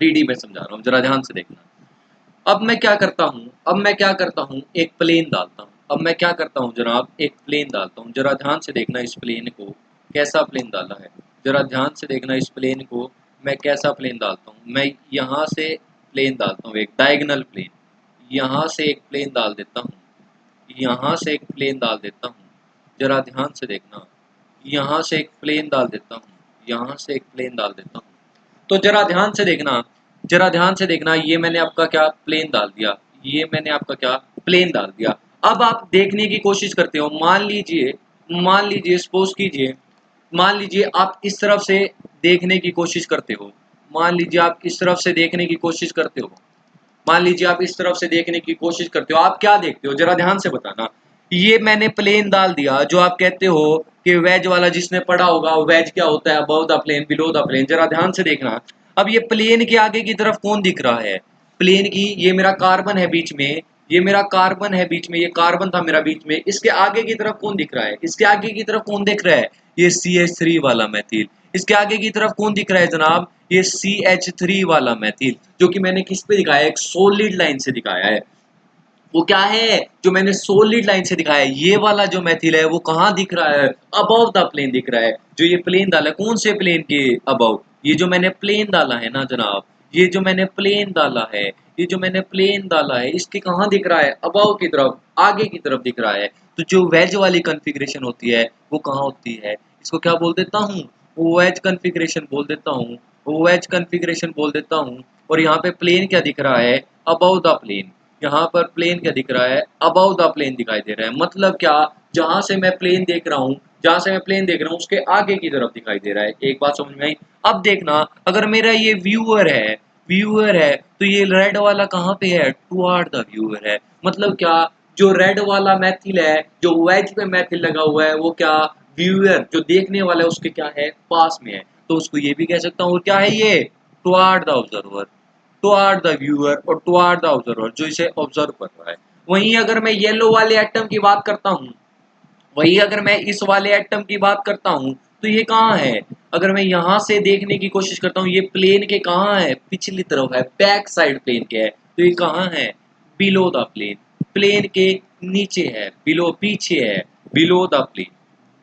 [SPEAKER 1] 3D में समझा रहा हूँ, जरा ध्यान से देखना। अब मैं क्या करता हूँ, अब मैं क्या करता हूँ, एक प्लेन डालता हूँ, अब मैं क्या करता हूँ जनाब, एक प्लेन डालता हूँ, जरा ध्यान से देखना, इस प्लेन को कैसा प्लेन डाला है, जरा ध्यान से देखना, इस प्लेन को मैं कैसा प्लेन डालता हूँ, मैं यहाँ से प्लेन डालता हूँ, एक डायगोनल प्लेन, यहाँ से एक प्लेन डाल देता हूँ, यहाँ से एक प्लेन डाल देता हूँ, जरा ध्यान से देखना, यहाँ से एक प्लेन डाल देता हूँ, यहाँ से एक प्लेन डाल देता हूँ, तो जरा ध्यान से देखना, जरा ध्यान से देखना, ये मैंने आपका क्या प्लेन डाल दिया, ये मैंने आपका क्या प्लेन डाल दिया। अब आप देखने की कोशिश करते हो, मान लीजिए, मान लीजिए, सपोज कीजिए, मान लीजिए आप इस तरफ से देखने की कोशिश करते हो, मान लीजिए आप इस तरफ से देखने की कोशिश करते हो, मान लीजिए आप इस तरफ से देखने की कोशिश करते हो, आप क्या देखते हो जरा ध्यान से बताना। ये मैंने प्लेन डाल दिया, जो आप कहते हो कि वेज वाला, जिसने पढ़ा होगा वेज क्या होता है, above the plane below the plane, जरा ध्यान से देखना। अब ये प्लेन के आगे की तरफ कौन दिख रहा है, प्लेन की, ये मेरा कार्बन है बीच में, ये मेरा कार्बन है बीच में, ये कार्बन था मेरा बीच में, इसके आगे की तरफ कौन दिख रहा है, इसके आगे की तरफ कौन दिख रहा है, ये CH3 वाला मैथिल। इसके आगे की तरफ कौन दिख रहा है जनाब, ये CH3 वाला मैथिल, जो कि मैंने किस पे दिखाया है, एक सॉलिड लाइन से दिखाया है। वो क्या है जो मैंने सॉलिड लाइन से दिखाया है, ये वाला जो मैथिल है वो कहाँ दिख रहा है, अबव द प्लेन दिख रहा है। जो ये प्लेन डाला है, कौन से प्लेन के अबव, ये जो मैंने प्लेन डाला है ना जनाब, ये जो मैंने प्लेन डाला है, ये जो मैंने प्लेन डाला है, इसके कहाँ दिख रहा है, अबव की तरफ, आगे की तरफ दिख रहा है। तो जो वेज वाली कॉन्फ़िगरेशन होती है वो कहाँ होती है, इसको क्या बोल देता हूँ, वेज कॉन्फ़िगरेशन बोल देता हूँ, वेज कॉन्फ़िगरेशन बोल देता हूँ। और यहाँ पे प्लेन क्या दिख रहा है, अबव द प्लेन, यहाँ पर प्लेन क्या दिख रहा है, अबव द प्लेन दिखाई दे रहा है। मतलब क्या, जहां से मैं प्लेन देख रहा हूँ, जहां से मैं प्लेन देख रहा हूँ उसके आगे की तरफ दिखाई दे रहा है। एक बात समझ में आई। अब देखना, अगर मेरा ये व्यूअर है, व्यूअर है, तो ये रेड वाला कहाँ पे है, टुवर्ड द व्यूअर है। मतलब क्या, जो रेड वाला मैथिल है, जो वेज पे मैथिल लगा हुआ है, वो क्या, व्यूअर जो देखने वाला है उसके क्या है, पास में है। तो उसको ये भी कह सकता हूँ, और क्या है ये, toward the observer, toward the viewer और टुवर्ड द ऑब्जर्वर, जो इसे ऑब्जर्व कर रहा है। वहीं अगर मैं येलो वाले एटम की बात करता हूँ, वही अगर मैं इस वाले एटम की बात करता हूँ, तो ये कहाँ है, अगर मैं यहाँ से देखने की कोशिश करता हूँ, ये प्लेन के कहाँ है, पिछली तरफ है, बैक साइड प्लेन के है। तो ये कहाँ है, बिलो द प्लेन, प्लेन के नीचे है, बिलो पीछे है, below the plane,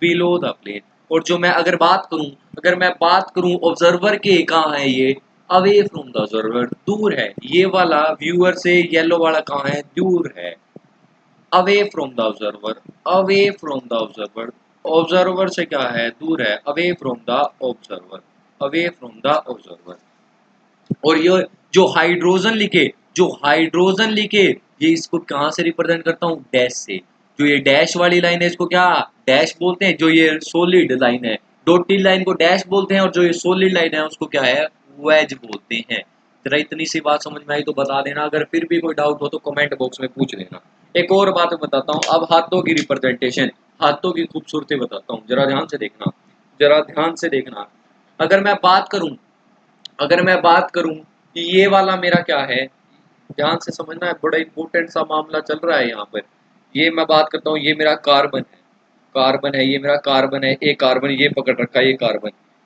[SPEAKER 1] below the plane. और जो मैं अगर बात करूं, अगर मैं बात करूं ऑब्जर्वर के, कहाँ है ये, अवे फ्रॉम द ऑब्जर्वर, दूर है। ये वाला व्यूअर से येलो वाला कहाँ है, दूर है, away from the observer, away from the observer, observer से क्या है, दूर है, away from the observer, away from the observer. और ये जो हाइड्रोजन लिखे, जो हाइड्रोजन लिखे, ये इसको कहाँ से रिप्रेजेंट करता हूँ, डैश से। जो ये डैश वाली लाइन है इसको क्या डैश बोलते हैं, जो ये सॉलिड लाइन है, डॉटेड लाइन को डैश बोलते हैं, और जो ये सॉलिड लाइन है उसको क्या है, वेज बोलते हैं। जरा इतनी सी बात समझ में आई तो बता देना, अगर फिर भी कोई डाउट हो तो कमेंट बॉक्स में पूछ लेना। एक और बात बताता हूँ, अब हाथों की रिप्रेजेंटेशन, हाथों की खूबसूरती बताता हूँ, जरा ध्यान से देखना, जरा ध्यान से देखना। अगर मैं बात करूं, अगर मैं बात करूं कि ये वाला मेरा क्या है, ध्यान से समझना है, बड़ा इंपॉर्टेंट सा मामला चल रहा है यहाँ पर। ये मैं बात करता हूँ, ये मेरा कार्बन है, कार्बन है, ये मेरा कार्बन है, एक कार्बन ये पकड़ रखा,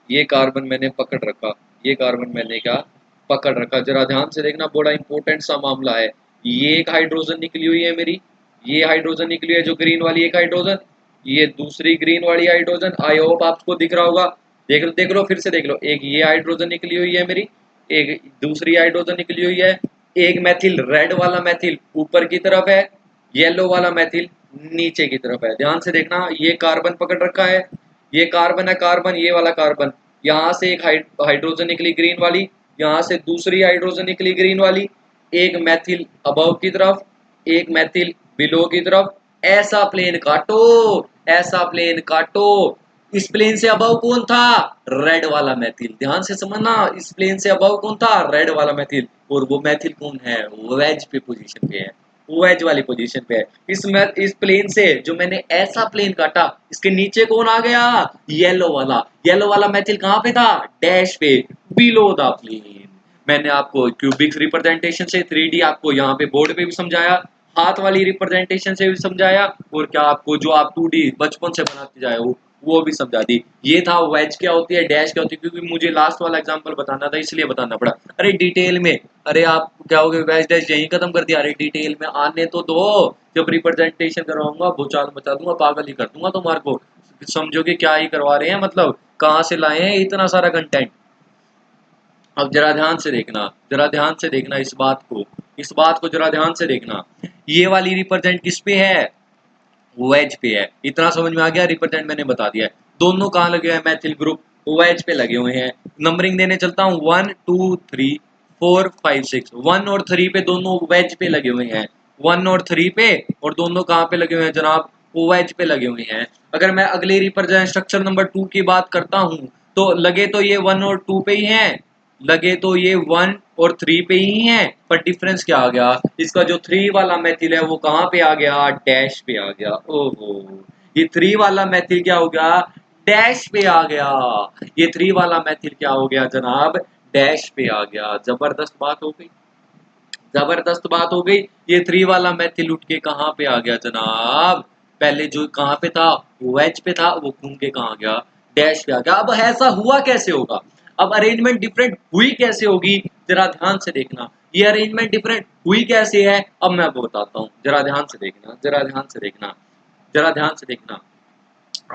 [SPEAKER 1] ये कार्बन मैंने पकड़ रखा, ये कार्बन मैंने क्या पकड़ रखा। जरा ध्यान से देखना, बड़ा इंपॉर्टेंट सा मामला है। ये एक हाइड्रोजन निकली हुई है मेरी, ये हाइड्रोजन निकली है जो ग्रीन वाली एक हाइड्रोजन, ये दूसरी ग्रीन वाली हाइड्रोजन, आई होप आपको दिख रहा होगा। देख लो फिर से देख लो, एक ये हाइड्रोजन निकली हुई है मेरी, एक दूसरी हाइड्रोजन निकली हुई है, एक मैथिल रेड वाला मैथिल ऊपर की तरफ है, येलो वाला मैथिल नीचे की तरफ है। ध्यान से देखना, ये कार्बन पकड़ रखा है, ये कार्बन है, कार्बन ये वाला कार्बन, यहाँ से एक हाइड्रोजन निकली ग्रीन वाली, यहाँ से दूसरी हाइड्रोजन निकली ग्रीन वाली, एक मैथिल अबव की तरफ, एक मैथिल बिलो की तरफ। ऐसा प्लेन काटो, ऐसा प्लेन काटो। इस प्लेन से अबव कौन था, रेड वाला मैथिल। ध्यान से समझना, इस प्लेन से अबव कौन था, रेड वाला मैथिल। और वो मैथिल कौन है, वेज पे पोजीशन पे है, वेज वाली पोजीशन पे है। इस प्लेन से जो मैंने ऐसा प्लेन काटा, इसके नीचे कौन आ गया, येलो वाला मैथिल कहाँ पे था, डैश पे, बिलो द प्लेन। मैंने आपको क्यूबिक रिप्रेजेंटेशन से 3D आपको यहाँ पे बोर्ड पे भी समझाया, हाथ वाली रिप्रेजेंटेशन से भी समझाया, और क्या आपको जो आप 2D बचपन से बनाते जाए हो वो भी समझा दी। ये था वेज क्या होती है, डैश क्या होती है, क्योंकि मुझे लास्ट वाला एग्जांपल बताना था इसलिए बताना पड़ा। अरे डिटेल में, अरे आप क्या हो गए, वेज डैश यहीं खत्म कर दिया, अरे डिटेल में आने तो दो। जब रिप्रेजेंटेशन करवाऊंगा भूचाल मचा दूंगा, पागल ही कर दूंगा तुम्हारे को, समझोगे क्या ही करवा रहे हैं, मतलब कहाँ से लाए हैं इतना सारा कंटेंट। अब जरा ध्यान से देखना, जरा ध्यान से देखना इस बात को, इस बात को जरा ध्यान से देखना। ये वाली रिप्रेजेंट किस पे है, वेज पे है। इतना समझ में आ गया, रिप्रेजेंट मैंने बता दिया है। दोनों कहाँ लगे हुए हैं, मैथिल ग्रुप वेज पे लगे हुए हैं। नंबरिंग देने चलता हूँ, 1 2 3 4 5 6, 1 और 3 पे दोनों वेज पे लगे हुए हैं, 1 और 3 पे, और दोनों कहाँ पे लगे हुए हैं जनाब, वेज पे लगे हुए हैं। अगर मैं अगले रिप्रेजेंट स्ट्रक्चर नंबर 2 की बात करता हूँ, तो लगे तो ये 1 और 2 पे ही हैं, लगे तो ये 1 और 3 पे ही हैं, पर डिफरेंस क्या आ गया, इसका जो 3 वाला मेथिल है वो कहाँ पे आ गया, डैश पे आ गया। ओहो, ये 3 वाला मेथिल क्या हो गया, डैश पे आ गया। ये 3 वाला मेथिल क्या हो गया जनाब, डैश पे आ गया। जबरदस्त बात हो गई, जबरदस्त बात हो गई। ये 3 वाला मेथिल उठ के कहाँ पे आ गया जनाब, पहले जो कहाँ पे था, वेज पे था, वो घूम के कहाँ गया, डैश पे आ गया। अब ऐसा हुआ कैसे होगा, अब अरेंजमेंट डिफरेंट हुई कैसे होगी, जरा ध्यान से देखना। ये अरेंजमेंट डिफरेंट हुई कैसे है, अब मैं आपको बताता हूँ, जरा ध्यान से देखना, जरा ध्यान से देखना, जरा ध्यान से देखना।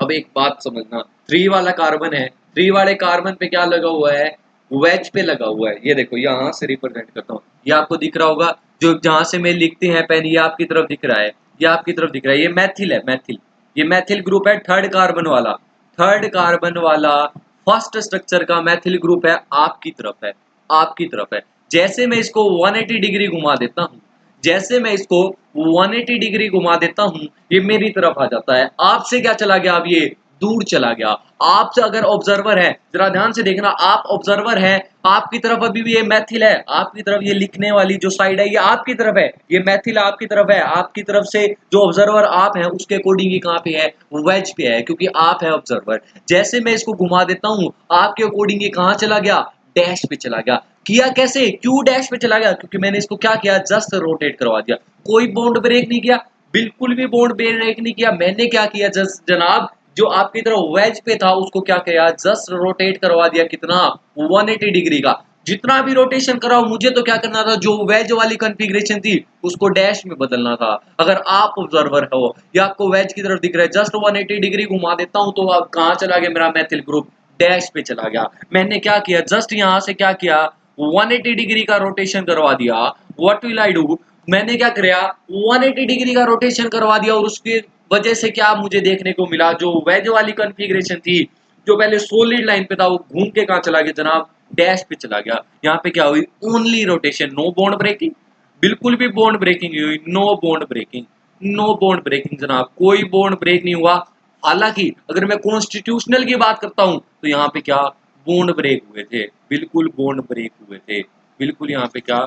[SPEAKER 1] अब एक बात समझना, 3 वाला कार्बन है, 3 वाले कार्बन पे क्या लगा हुआ है, वेज पे लगा हुआ है। ये देखो यहाँ से रिप्रेजेंट करता हूँ, ये आपको दिख रहा होगा, जो जहां से मैं लिखते हैं पेन, ये आपकी तरफ दिख रहा है, ये आपकी तरफ दिख रहा है, ये मैथिल है, मैथिल, ये मैथिल ग्रुप है, थर्ड कार्बन वाला, थर्ड कार्बन वाला फर्स्ट स्ट्रक्चर का मैथिल ग्रुप है, आपकी तरफ है, आपकी तरफ है। जैसे मैं इसको 180 डिग्री घुमा देता हूँ, जैसे मैं इसको 180 डिग्री घुमा देता हूं, ये मेरी तरफ आ जाता है। आपसे क्या चला गया, अब ये दूर चला गया। आपसे अगर ऑब्जर्वर है, जरा ध्यान से देखना, आप ऑब्जर्वर है, आपकी तरफ अभी भी ये मैथिल है, आपकी तरफ ये लिखने वाली जो साइड है ये आपकी तरफ है, ये मैथिल आपकी तरफ है, आपकी तरफ से जो ऑब्जर्वर आप है उसके अकॉर्डिंग ये कहाँ पे है, वेज पे है, क्योंकि आप है ऑब्जर्वर। जैसे मैं इसको घुमा देता हूं, आपके अकॉर्डिंग ये कहाँ चला गया, डैश पे चला गया। किया कैसे, क्यों डैश पे चला गया, क्योंकि मैंने इसको क्या किया, जस्ट रोटेट करवा दिया, कोई बॉन्ड ब्रेक नहीं किया, बिल्कुल भी बॉन्ड ब्रेक नहीं किया। मैंने क्या किया, जस्ट जनाब जो आपकी तरह वेज पे था उसको क्या किया, जस्ट रोटेट करवा दिया, कितना, 180 डिग्री का। जितना भी रोटेशन कराओ, मुझे तो क्या करना था, जो वेज वाली कॉन्फ़िगरेशन थी उसको डैश में बदलना था। अगर आप ऑब्जर्वर हो या आपको वेज की तरफ दिख रहा है, जस्ट 180 डिग्री घुमा देता हूं तो अब कहां चला गया मेरा मैथिल ग्रुप, डैश पे चला गया। मैंने क्या किया, जस्ट यहां से क्या किया, 180 डिग्री का रोटेशन करवा दिया। व्हाट विल आई डू, मैंने क्या किया, 180 डिग्री का रोटेशन करवा दिया, और उसकी वजह से क्या मुझे देखने को मिला, जो वेज वाली कॉन्फ़िगरेशन थी, जो पहले सॉलिड लाइन पे था, वो घूम के कहां चला गया जनाब, डैश पे चला गया। यहाँ पे क्या हुई, only rotation, no bond breaking, बिल्कुल भी बॉन्ड ब्रेकिंग नहीं हुई, no bond breaking, no bond breaking जनाब, कोई बॉन्ड ब्रेक नहीं हुआ। हालांकि अगर मैं कॉन्स्टिट्यूशनल की बात करता हूं तो यहाँ पे क्या बॉन्ड ब्रेक हुए थे, बिल्कुल बॉन्ड ब्रेक हुए थे, बिल्कुल यहाँ पे क्या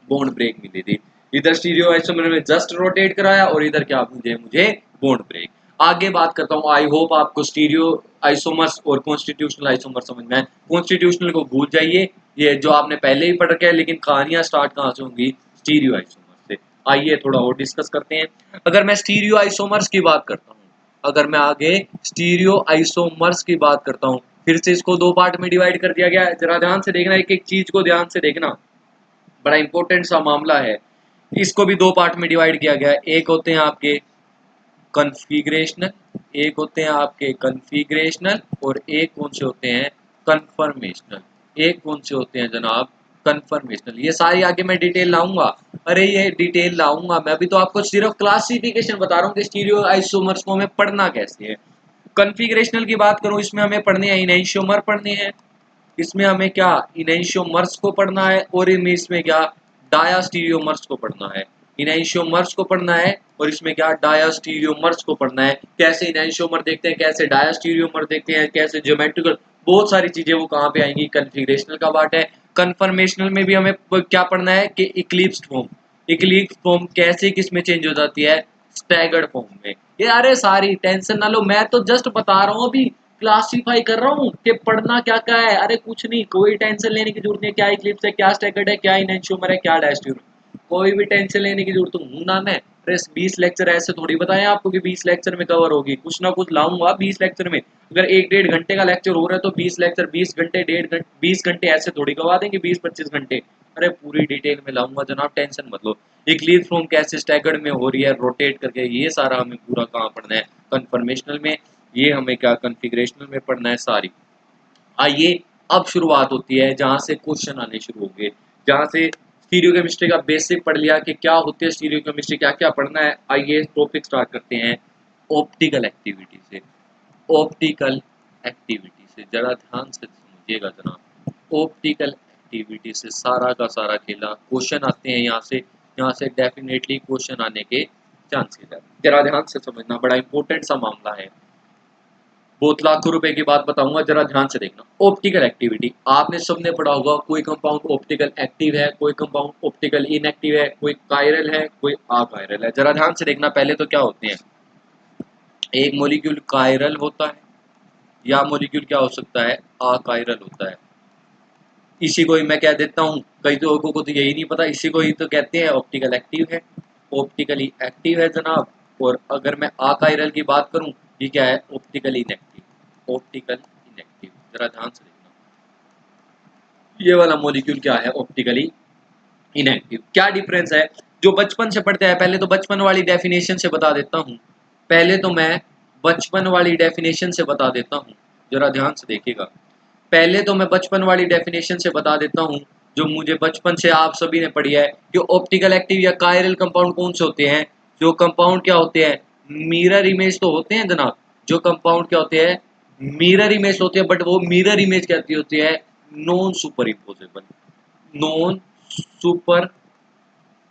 [SPEAKER 1] बॉन्ड ब्रेक मिली थी। इधर स्टीरियो आइसोमर में जस्ट रोटेट कराया और इधर क्या मुझे मुझे बॉन्ड ब्रेक। आगे बात करता हूँ, आई होप आपको स्टीरियो आइसोमर्स और कॉन्स्टिट्यूशनल आइसोमर समझ में आए। कॉन्स्टिट्यूशनल को भूल जाइए, ये जो आपने पहले ही पढ़ रखा है, लेकिन कहानियां स्टार्ट कहाँ से होंगी, स्टीरियो आइसोमर से। आइए थोड़ा और डिस्कस करते हैं। अगर मैं स्टीरियो आइसोमर्स की बात करता हूँ, अगर मैं आगे स्टीरियो आइसोमर्स की बात करता हूँ, फिर से इसको दो पार्ट में डिवाइड कर दिया गया है। जरा ध्यान से देखना, एक एक चीज को ध्यान से देखना, बड़ा इंपॉर्टेंट सा मामला है। इसको भी दो पार्ट में डिवाइड किया गया है, एक होते हैं आपके कॉन्फ़िगरेशनल, एक होते हैं आपके कॉन्फ़िगरेशनल, और एक कौन से होते हैं, कन्फर्मेशनल। एक कौन से होते हैं जनाब, कन्फर्मेशनल। ये सारी आगे मैं डिटेल लाऊंगा, अरे ये डिटेल लाऊंगा मैं, अभी तो आपको सिर्फ क्लासिफिकेशन बता रहा हूँ कि स्टीरियो आइसोमर्स को हमें पढ़ना कैसे है। कॉन्फ़िगरेशनल की बात करूँ, इसमें हमें पढ़ने हैं इनैंशियोमर पढ़ने हैं, इसमें हमें क्या इनैंशियोमर्स को पढ़ना है, और इसमें क्या डायास्टीरियोमर्स को पढ़ना है। इनैंशियोमर्स को पढ़ना है और इसमें क्या डायास्टीरियोमर्स को पढ़ना है। कैसे इनैंशियोमर देखते हैं, कैसे डायास्टीरियोमर देखते हैं, कैसे ज्योमेट्रिकल, बहुत सारी चीजें वो कहाँ पे आएंगी, कॉन्फ़िगरेशनल का पार्ट है। कन्फर्मेशनल में भी हमें क्या पढ़ना है कि इक्लिप्स फॉर्म, इक्लिप्स फॉर्म कैसे किस में चेंज हो जाती है, स्टैगर्ड फॉर्म में। ये अरे सारी टेंशन ना लो, मैं तो जस्ट बता रहा हूँ, अभी क्लासिफाई कर रहा हूँ कि पढ़ना क्या क्या है। अरे कुछ नहीं, कोई टेंशन लेने की जरूरत नहीं, क्या इक्लिप्स है, क्या स्टैगर्ड है, क्या इनैंशियोमर है, क्या डायस्ट्यूमर, कोई भी टेंशन लेने की जरूरत हूँ ना मैं। अरे 20 लेक्चर ऐसे थोड़ी बताएं आपको कि 20 लेक्चर में कवर होगी, कुछ ना कुछ लाऊंगा 20 लेक्चर में। अगर एक डेढ़ घंटे का लेक्चर हो रहा है तो 20 लेक्चर 20 घंटे, डेढ़ घंटे 20 घंटे ऐसे थोड़ी गवा देंगे, 20-25 घंटे। अरे पूरी डिटेल में लाऊंगा जनाब, टेंशन मत लो। इक्लिप्स फॉर्म कैसे स्टैगर्ड में हो रही है, रोटेट करके, ये सारा हमें पूरा कहाँ पढ़ना है, कन्फर्मेशनल में। ये हमें क्या कॉन्फ़िगरेशनल में पढ़ना है सारी। आइए अब शुरुआत होती है जहां से क्वेश्चन आने शुरू हो गए, जहां से स्टीरियो केमिस्ट्री का बेसिक पढ़ लिया कि क्या होती है स्टीरियो केमिस्ट्री, क्या क्या पढ़ना है। आइए टॉपिक स्टार्ट करते हैं ऑप्टिकल एक्टिविटी से। ऑप्टिकल एक्टिविटी से जरा ध्यान से समझिएगा जनाब, ऑप्टिकल एक्टिविटी से सारा का सारा खेला, क्वेश्चन आते हैं यहाँ से डेफिनेटली क्वेश्चन आने के चांसेस है। जरा ध्यान से समझना, बड़ा इंपॉर्टेंट सा मामला है। बहुत लाखों रुपए की बात बताऊंगा, जरा ध्यान से देखना। ऑप्टिकल एक्टिविटी आपने सबने पढ़ा होगा, कोई कंपाउंड ऑप्टिकल एक्टिव है, कोई कंपाउंड ऑप्टिकल इनएक्टिव है, कोई कायरल है, कोई अकायरल है। जरा ध्यान से देखना, पहले तो क्या होते हैं, एक मॉलिक्यूल कायरल होता है या मॉलिक्यूल क्या हो सकता है, अकायरल होता है। इसी को ही मैं कह देता हूँ, कई लोगों को तो यही नहीं पता, इसी को ही तो कहते हैं ऑप्टिकल एक्टिव है, ऑप्टिकली एक्टिव है जनाब। और अगर मैं अकायरल की बात करूँ, ये क्या है, ऑप्टिकली इनएक्टिव, ऑप्टिकल इनएक्टिव। जरा ध्यान से देखना, ये वाला मॉलिक्यूल क्या है, ऑप्टिकली इनएक्टिव। क्या डिफरेंस है, जो बचपन से पढ़ते हैं, पहले तो बचपन वाली डेफिनेशन से बता देता हूँ, पहले तो मैं बचपन वाली डेफिनेशन से बता देता हूँ, जरा ध्यान से देखिएगा। पहले तो मैं बचपन वाली डेफिनेशन से बता देता हूँ, जो मुझे बचपन से आप सभी ने पढ़ी है, कि ऑप्टिकल एक्टिव या कायरल कंपाउंड कौन से होते हैं। जो कंपाउंड क्या होते हैं, मिरर इमेज तो होते हैं जनाब। जो कंपाउंड क्या होते हैं, मिरर इमेज होते हैं, बट वो मिरर इमेज कहती होती है non super imposable, non super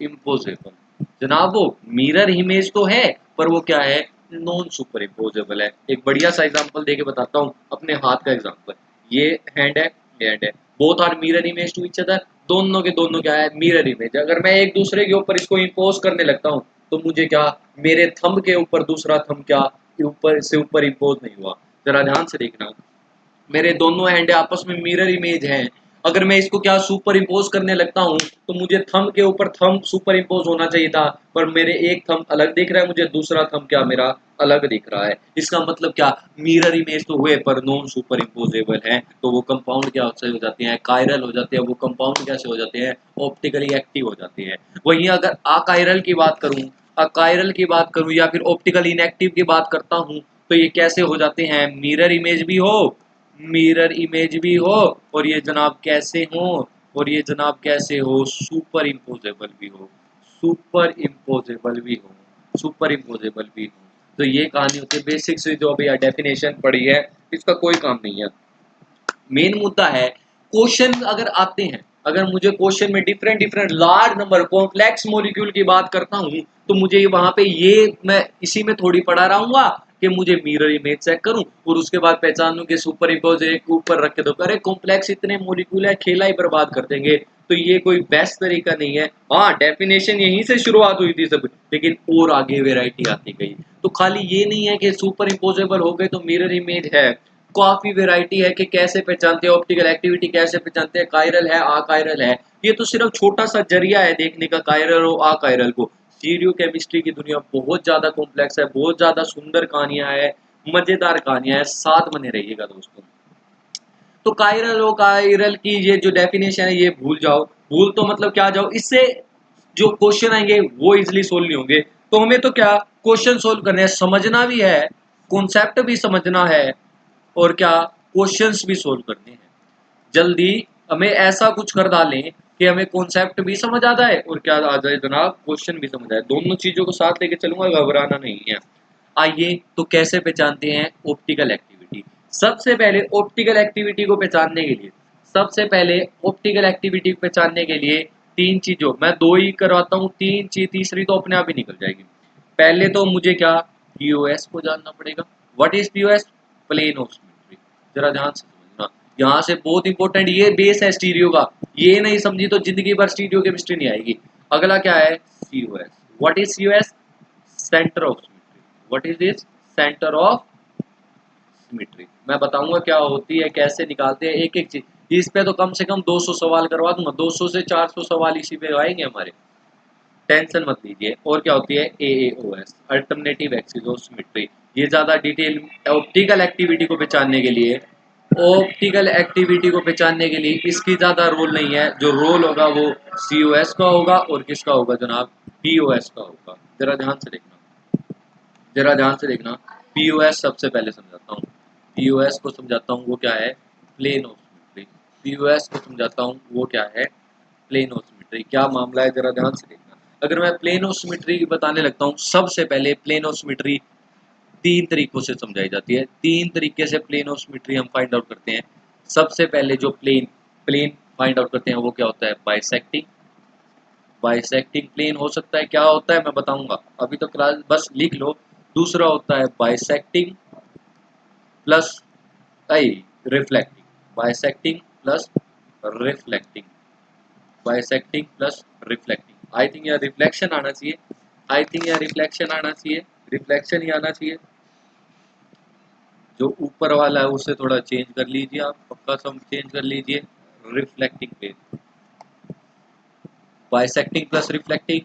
[SPEAKER 1] imposable. जनाब वो मिरर इमेज तो है, पर वो क्या है, नॉन सुपर इम्पोजेबल है। एक बढ़िया सा एग्जांपल देके बताता हूँ, अपने हाथ का एग्जांपल। ये हैंड है, ये हैंड है, both are mirror image to each other. दोनों के दोनों क्या है, मिरर इमेज। अगर मैं एक दूसरे के ऊपर इसको इम्पोज करने लगता हूँ, तो मुझे क्या, मेरे थंब के ऊपर दूसरा थंब क्या, ऊपर से ऊपर इम्पोज नहीं हुआ। जरा ध्यान से देखना, मेरे दोनों हैंड आपस में मिरर इमेज हैं। अगर मैं इसको क्या सुपर इम्पोज करने लगता हूँ, तो मुझे थंब के ऊपर थंब सुपर इम्पोज होना चाहिए था, पर मेरे एक थंब अलग दिख रहा है, मुझे दूसरा थंब क्या मेरा अलग दिख रहा है। इसका मतलब क्या, मिरर इमेज तो हुए पर नॉन सुपर इम्पोजेबल है। तो वो कंपाउंड क्या से हो जाते हैं, कायरल हो जाते हैं। वो कंपाउंड कैसे हो जाते हैं, ऑप्टिकली एक्टिव हो जाते हैं। वहीं अगर अकायरल की बात करूं, अकायरल की बात करूं या फिर ऑप्टिकल इनएक्टिव की बात करता हूं, तो ये कैसे हो जाते हैं, मिरर इमेज भी हो, मिरर इमेज भी हो, और ये जनाब कैसे हो, और ये जनाब कैसे हो, सुपर इम्पोजेबल भी हो, सुपर इम्पोजेबल भी हो, सुपर इम्पोजेबल भी हो। तो ये कहानी होती है बेसिक से, जो अभी डेफिनेशन पढ़ी है, इसका कोई काम नहीं है। मेन मुद्दा है, क्वेश्चन अगर आते हैं, अगर मुझे क्वेश्चन में different different large number complex molecule की बात करता हूं, तो मुझे वहां पे ये मैं इसी में थोड़ी पढ़ा रहूंगा कि मुझे मिरर इमेज चेक करूं और उसके बाद पहचानूं कि सुपर इम्पोज एक ऊपर रख के दो। अरे कॉम्प्लेक्स इतने मॉलिक्यूल है, खेला ही बर्बाद कर देंगे। तो ये कोई बेस्ट तरीका नहीं है। हाँ, डेफिनेशन यहीं से शुरुआत हुई थी सब, लेकिन और आगे वेराइटी आती गई। तो खाली ये नहीं है कि सुपर इम्पोजेबल हो गए तो मिरर इमेज है, काफी वेराइटी है कि कैसे पहचानते हैं ऑप्टिकल एक्टिविटी, कैसे पहचानते हैं कायरल है अकायरल है। ये तो सिर्फ छोटा सा जरिया है देखने का कायरल और अकायरल को। स्टीरियो केमिस्ट्री की दुनिया बहुत ज्यादा कॉम्प्लेक्स है, बहुत ज्यादा सुंदर कहानियां है, मजेदार कहानियां है। साथ बने रहिएगा दोस्तों। तो कायरल और कायरल की ये जो डेफिनेशन है, ये भूल जाओ। भूल तो मतलब क्या जाओ, इससे जो क्वेश्चन आएंगे वो इजिली सोल्व नहीं होंगे। तो हमें तो क्या, क्वेश्चन सोल्व करने हैं, समझना भी है, कॉन्सेप्ट भी समझना है, और क्या, क्वेश्चंस भी सोल्व करने हैं। जल्दी हमें ऐसा कुछ कर डालें कि हमें कॉन्सेप्ट भी समझ आ जाए और क्या आ जाए जनाब, क्वेश्चन भी समझ आए। दोनों चीजों को साथ लेके चलूंगा, घबराना नहीं है। आइए, तो कैसे पहचानते हैं ऑप्टिकल एक्टिविटी। सबसे पहले ऑप्टिकल एक्टिविटी को पहचानने के लिए, सबसे पहले ऑप्टिकल एक्टिविटी को पहचानने के लिए तीन चीजों, मैं दो ही करवाता हूँ, तीन चीज तीसरी तो अपने आप ही निकल जाएगी। पहले तो मुझे क्या, पीओएस को जानना पड़ेगा। What is POS, plane of symmetry. जरा ध्यान से समझना, यहाँ से बहुत इंपॉर्टेंट, ये बेस है स्टीरियो का। ये नहीं समझी तो जिंदगी भर स्टीरियो केमिस्ट्री नहीं आएगी। अगला क्या है, COS. What is COS, centre of symmetry. What is this, centre of symmetry. मैं बताऊंगा क्या होती है, कैसे निकालते हैं एक एक चीज। इस पे तो कम से कम 200 सवाल करवा दूंगा, 200 से 400 सवाल इसी पे आएंगे हमारे, टेंशन मत लीजिए। और क्या होती है, एएओएस, अल्टरनेटिव एक्सिस ऑफ सिमेट्री। ये ज्यादा डिटेल ऑप्टिकल एक्टिविटी को पहचानने के लिए, ऑप्टिकल एक्टिविटी को पहचानने के लिए इसकी ज्यादा रोल नहीं है। जो रोल होगा वो सीओएस का होगा, और किसका होगा जनाब, पीओएस का होगा। जरा ध्यान से देखना, जरा ध्यान से देखना। पीओएस सबसे पहले समझाता हूँ, पीओएस को समझाता हूँ, वो क्या है, प्लेन ऑफ सिमेट्री। पीओएस को समझाता हूँ, वो क्या है, प्लेन ऑफ सिमेट्री। क्या मामला है, जरा ध्यान से देखना। अगर मैं प्लेन ऑफ सिमेट्री बताने लगता हूँ, सबसे पहले प्लेन ऑफ सिमेट्री तीन तरीकों से समझाई जाती है। तीन तरीके से प्लेन ऑफ सिमेट्री हम फाइंड आउट करते हैं। सबसे पहले जो प्लेन प्लेन फाइंड आउट करते हैं, वो क्या होता है, बाइसेक्टिंग। बाइसेक्टिंग प्लेन हो सकता है, क्या होता है मैं बताऊंगा, अभी तो क्लास बस लिख लो। दूसरा होता है bisecting, plus I reflecting, bisecting plus reflecting, bisecting plus reflecting. I think यह रिफ्लेक्शन आना चाहिए, आई थिंक यह रिफ्लेक्शन आना चाहिए, रिफ्लेक्शन ही आना चाहिए। जो ऊपर वाला है उसे थोड़ा चेंज कर लीजिए, आप पक्का सम चेंज कर लीजिए। Reflecting plane, bisecting plus reflecting,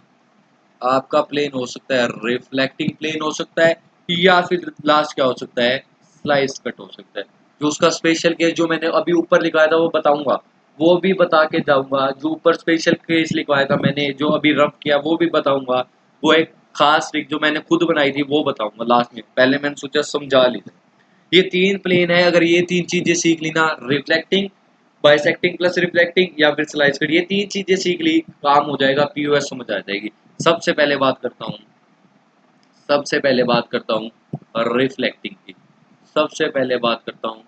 [SPEAKER 1] आपका प्लेन हो सकता है रिफ्लेक्टिंग प्लेन हो सकता है, या फिर लास्ट क्या हो सकता है, स्लाइस कट हो सकता है। जो उसका स्पेशल केस जो मैंने अभी ऊपर लिखवाया था वो बताऊंगा, वो भी बता के जाऊंगा। जो ऊपर स्पेशल केस लिखवाया था मैंने, जो अभी रफ किया वो भी बताऊंगा। वो एक खास ट्रिक जो मैंने खुद बनाई थी वो बताऊंगा लास्ट में, पहले मैंने सोचा समझा ली थी। ये तीन प्लेन है, अगर ये तीन चीजें सीख ली ना, रिफ्लेक्टिंग, बाइसेक्टिंग प्लस रिफ्लेक्टिंग या फिर स्लाइस कट, ये तीन चीजें सीख ली, काम हो जाएगा, पीओएस समझ आ जाएगी। सबसे पहले बात करता हूँ, सबसे पहले बात करता हूँ रिफ्लेक्टिंग की, सबसे पहले बात करता हूँ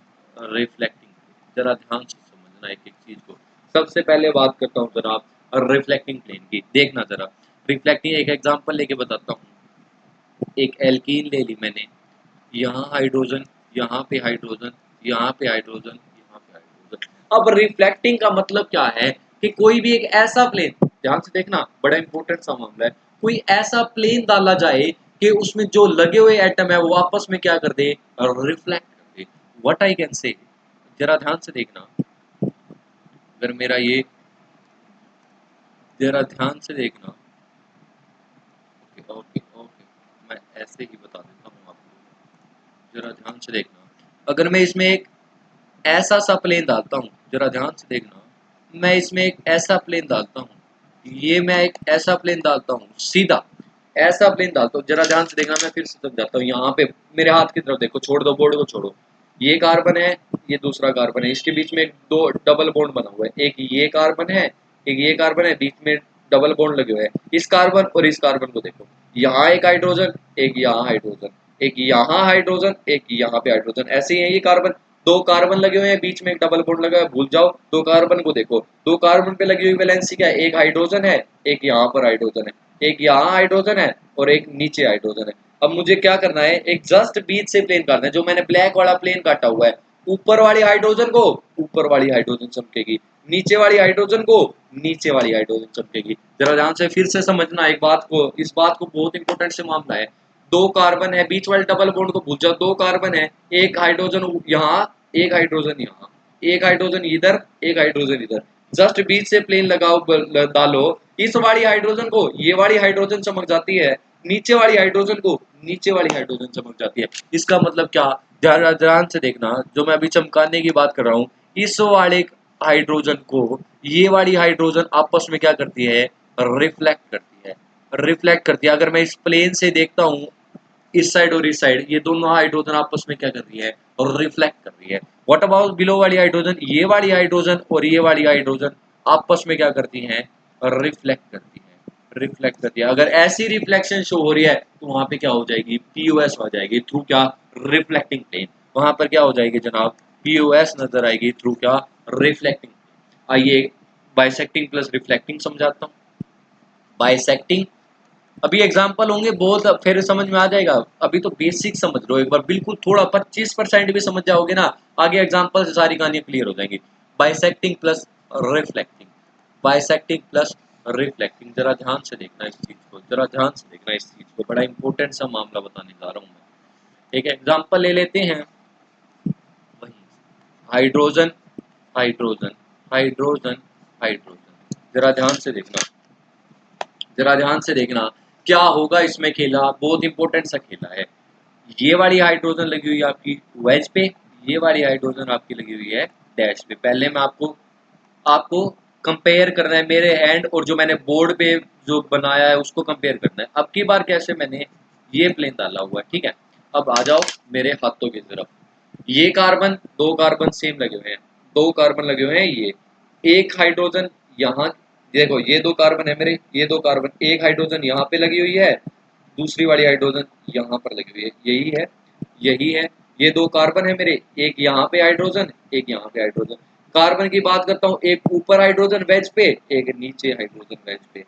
[SPEAKER 1] रिफ्लेक्टिंग की। जरा ध्यान से समझना एक एक चीज को। सबसे पहले बात करता हूँ जनाब रिफ्लेक्टिंग प्लेन की, देखना जरा। रिफ्लेक्टिंग एक एग्जांपल लेके बताता हूँ। एक एल्कीन ले ली मैंने, यहाँ हाइड्रोजन, यहाँ पे हाइड्रोजन, यहाँ पे हाइड्रोजन, यहाँ पे हाइड्रोजन। अब रिफ्लेक्टिंग का मतलब क्या है कि कोई भी एक ऐसा प्लेन, ध्यान से देखना बड़ा इंपॉर्टेंट सा मामला है, कोई ऐसा प्लेन डाला जाए कि उसमें जो लगे हुए एटम है वो आपस में क्या कर दे, रिफ्लेक्ट कर दे। व्हाट आई कैन से, जरा ध्यान से देखना। अगर मेरा ये, जरा ध्यान से देखना, ओके ओके ओके, मैं ऐसे ही बता देता हूँ आपको, जरा ध्यान से देखना। अगर मैं इसमें एक ऐसा सा प्लेन डालता हूँ, जरा ध्यान से देखना, मैं इसमें एक ऐसा प्लेन डालता हूँ, ये मैं एक ऐसा प्लेन डालता हूँ, सीधा ऐसा प्लेन डालता हूँ, जरा ध्यान से देखना, मैं फिर से समझाता हूँ। यहाँ पे मेरे हाथ की तरफ देखो, छोड़ दो बोर्ड को, छोड़ो। ये कार्बन है, ये दूसरा कार्बन है, इसके बीच में एक दो डबल बॉन्ड बना हुआ है, एक ये कार्बन है, एक ये कार्बन है, बीच में डबल बॉन्ड लगे हुए हैं। इस कार्बन और इस कार्बन को देखो, यहाँ एक हाइड्रोजन, एक यहाँ हाइड्रोजन, एक यहाँ हाइड्रोजन, एक यहाँ पे हाइड्रोजन, ऐसे ही है ये कार्बन। दो कार्बन लगे हुए हैं, बीच में एक डबल बॉन्ड लगा है, भूल जाओ। दो कार्बन को देखो, दो कार्बन पे लगी हुई वैलेंसी क्या है, एक हाइड्रोजन है, एक यहाँ पर हाइड्रोजन है, एक यहाँ हाइड्रोजन है और एक नीचे हाइड्रोजन है। अब मुझे क्या करना है, एक जस्ट बीच से प्लेन काटना है, जो मैंने ब्लैक वाला प्लेन काटा हुआ है। ऊपर वाली हाइड्रोजन को ऊपर वाली हाइड्रोजन चमकेगी, नीचे वाली हाइड्रोजन को नीचे वाली हाइड्रोजन चमकेगी। जरा ध्यान से फिर से समझना एक बात को, इस बात को, बहुत इंपॉर्टेंट से मामला है। दो कार्बन है, बीच वाले डबल बॉन्ड को भूल जाओ, दो कार्बन है, एक हाइड्रोजन यहाँ, एक हाइड्रोजन यहाँ, एक हाइड्रोजन इधर, एक हाइड्रोजन इधर, जस्ट बीच से प्लेन लगाओ, डालो। इस वाली हाइड्रोजन को ये वाली हाइड्रोजन चमक जाती है, नीचे वाली हाइड्रोजन को नीचे वाली हाइड्रोजन चमक जाती है। इसका मतलब क्या, ध्यान से देखना, जो मैं अभी चमकाने की बात कर रहा हूँ, इस वाले हाइड्रोजन को ये वाली हाइड्रोजन आपस में क्या करती है, रिफ्लेक्ट करती है, रिफ्लेक्ट करती है। अगर मैं इस प्लेन से देखता हूँ, इस साइड और इस साइड, ये दोनों हाइड्रोजन आपस में क्या कर रही है, और रिफ्लेक्ट कर रही है। व्हाट अबाउट बिलो वाली हाइड्रोजन, ये वाली हाइड्रोजन और ये वाली हाइड्रोजन आपस में क्या करती हैं, रिफ्लेक्ट करती है, रिफ्लेक्ट करती है। अगर ऐसी रिफ्लेक्शन शो हो रही है तो वहां पे क्या हो जाएगी, पीओएस हो जाएगी, थ्रू क्या, रिफ्लेक्टिंग प्लेन। वहां पर क्या हो जाएगी जनाब, पीओएस नजर आएगी, थ्रू क्या, रिफ्लेक्टिंग। आइए बाइसेक्टिंग प्लस रिफ्लेक्टिंग समझाता हूँ। बाइसेक्टिंग, अभी एग्जाम्पल होंगे बहुत, फिर समझ में आ जाएगा। अभी तो बेसिक समझ लो एक बार, बिल्कुल थोड़ा 25% भी समझ जाओगे ना, आगे एग्जाम्पल से सारी कहानी क्लियर हो जाएंगी। Bisecting plus reflecting, bisecting plus reflecting, जरा ध्यान से देखना इस चीज को, जरा ध्यान से देखना इस चीज को, बड़ा इंपॉर्टेंट सा मामला बताने जा रहा हूँ मैं। एक एग्जाम्पल ले लेते हैं, वही हाइड्रोजन, हाइड्रोजन, हाइड्रोजन, हाइड्रोजन, जरा ध्यान से देखना, जरा ध्यान से देखना क्या होगा इसमें खेला, बहुत इंपॉर्टेंट सा खेला है। ये वाली हाइड्रोजन लगी हुई है आपकी वेज पे, ये वाली हाइड्रोजन आपकी लगी हुई है डैश पे। पहले मैं आपको आपको कंपेयर करना है मेरे हैंड और जो मैंने बोर्ड पे जो बनाया है उसको कंपेयर करना है। अब की बार कैसे मैंने ये प्लेन डाला हुआ है, ठीक है। अब आ जाओ मेरे हाथों की तरफ, ये कार्बन, दो कार्बन सेम लगे हुए हैं, दो कार्बन लगे हुए हैं, ये एक हाइड्रोजन यहाँ, देखो ये दो कार्बन है मेरे, ये दो कार्बन, एक हाइड्रोजन यहाँ पे लगी हुई है, दूसरी वाली हाइड्रोजन यहाँ पर लगी हुई है, यही है, यही है। ये दो कार्बन है मेरे, एक यहाँ पे हाइड्रोजन, एक यहाँ पे हाइड्रोजन। कार्बन की बात करता हूँ, एक ऊपर हाइड्रोजन वेज पे, एक नीचे हाइड्रोजन वेज पे।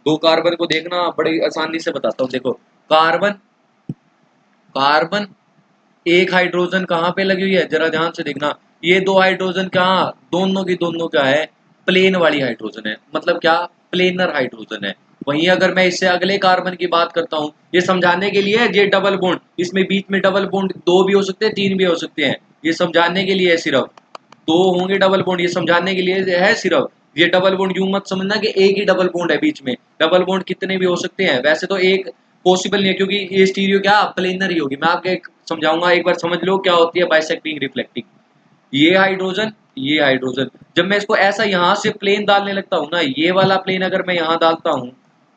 [SPEAKER 1] दो कार्बन को देखना, बड़ी आसानी से बताता हूँ, देखो कार्बन, कार्बन, एक हाइड्रोजन कहाँ पे लगी हुई है, जरा ध्यान से देखना। ये दो हाइड्रोजन कहाँ, दोनों की दोनों क्या है, प्लेन वाली हाइड्रोजन है, मतलब क्या, प्लेनर हाइड्रोजन है। वहीं अगर मैं इससे अगले कार्बन की बात करता हूँ, ये समझाने के लिए ये डबल बॉन्ड, इसमें बीच में डबल बॉन्ड दो भी हो सकते हैं, तीन भी हो सकते हैं, ये समझाने के लिए है सिर्फ। दो होंगे डबल बॉन्ड, ये समझाने के लिए है सिर्फ। ये डबल बॉन्ड यूं मत समझना कि एक ही डबल बॉन्ड है बीच में, डबल बॉन्ड कितने भी हो सकते हैं, वैसे तो एक पॉसिबल नहीं है, क्योंकि ये स्टीरियो क्या प्लेनर ही होगी। मैं आपको एक समझाऊंगा, एक बार समझ लो क्या होती है बाइसेक्टिंग रिफ्लेक्टिंग। ये हाइड्रोजन, ये हाइड्रोजन, जब मैं इसको ऐसा यहाँ से प्लेन डालने लगता हूँ ना, ये वाला प्लेन अगर मैं यहाँ डालता हूँ,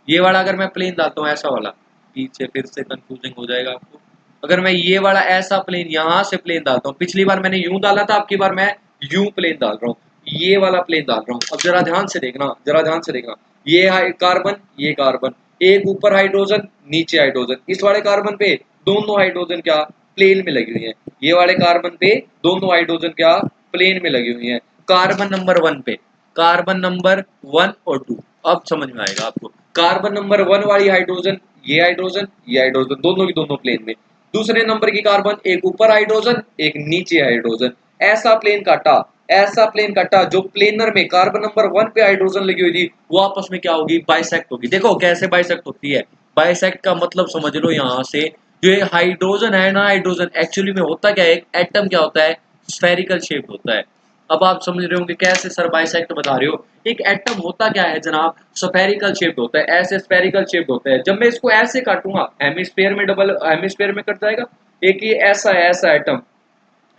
[SPEAKER 1] ये वाला अगर मैं प्लेन डालता हूँ ऐसा वाला, पीछे फिर से कंफ्यूजिंग हो जाएगा आपको। अगर मैं ये वाला ऐसा प्लेन यहाँ से प्लेन डालता हूँ, पिछली बार मैंने यूं डाला था, अब की बार मैं यूं प्लेन डाल रहा हूँ, ये वाला प्लेन डाल रहा हूँ। अब जरा ध्यान से देखना, जरा ध्यान से देखना, ये कार्बन, ये कार्बन, एक ऊपर हाइड्रोजन, नीचे हाइड्रोजन, इस वाले कार्बन पे दोनों हाइड्रोजन क्या प्लेन में लगी हुई है, ये वाले कार्बन पे दोनों हाइड्रोजन क्या प्लेन में लगी हुई है। कार्बन नंबर 1 पे, कार्बन नंबर 1 और 2, अब समझ में आएगा आपको। कार्बन नंबर 1 वाली हाइड्रोजन, ये हाइड्रोजन, ये हाइड्रोजन, दोनों की दोनों प्लेन में। दूसरे नंबर की कार्बन, एक ऊपर हाइड्रोजन, एक नीचे हाइड्रोजन, ऐसा प्लेन काटा, ऐसा प्लेन काटा जो प्लेनर में कार्बन नंबर 1 पे हाइड्रोजन लगी हुई थी, वो आपस में क्या होगी, बाइसेक्ट होगी। देखो कैसे बाइसेक्ट होती है, बाइसेक्ट का मतलब समझ लो यहाँ से, जो ये हाइड्रोजन है ना, हाइड्रोजन एक्चुअली में होता क्या है, एक एटम क्या होता है, स्फेरिकल शेप होता है। अब आप समझ रहे होंगे कैसे सर बाइसेक्ट बता रहे हो, एक एटम होता क्या है जनाब, स्फेरिकल शेप होता है, ऐसे स्फेरिकल शेप होता है। जब मैं इसको ऐसे काटूंगा, हेमिस्फेयर में डबल हेमिस्फेयर में कट जाएगा। एक ये ऐसा है, ऐसा एटम,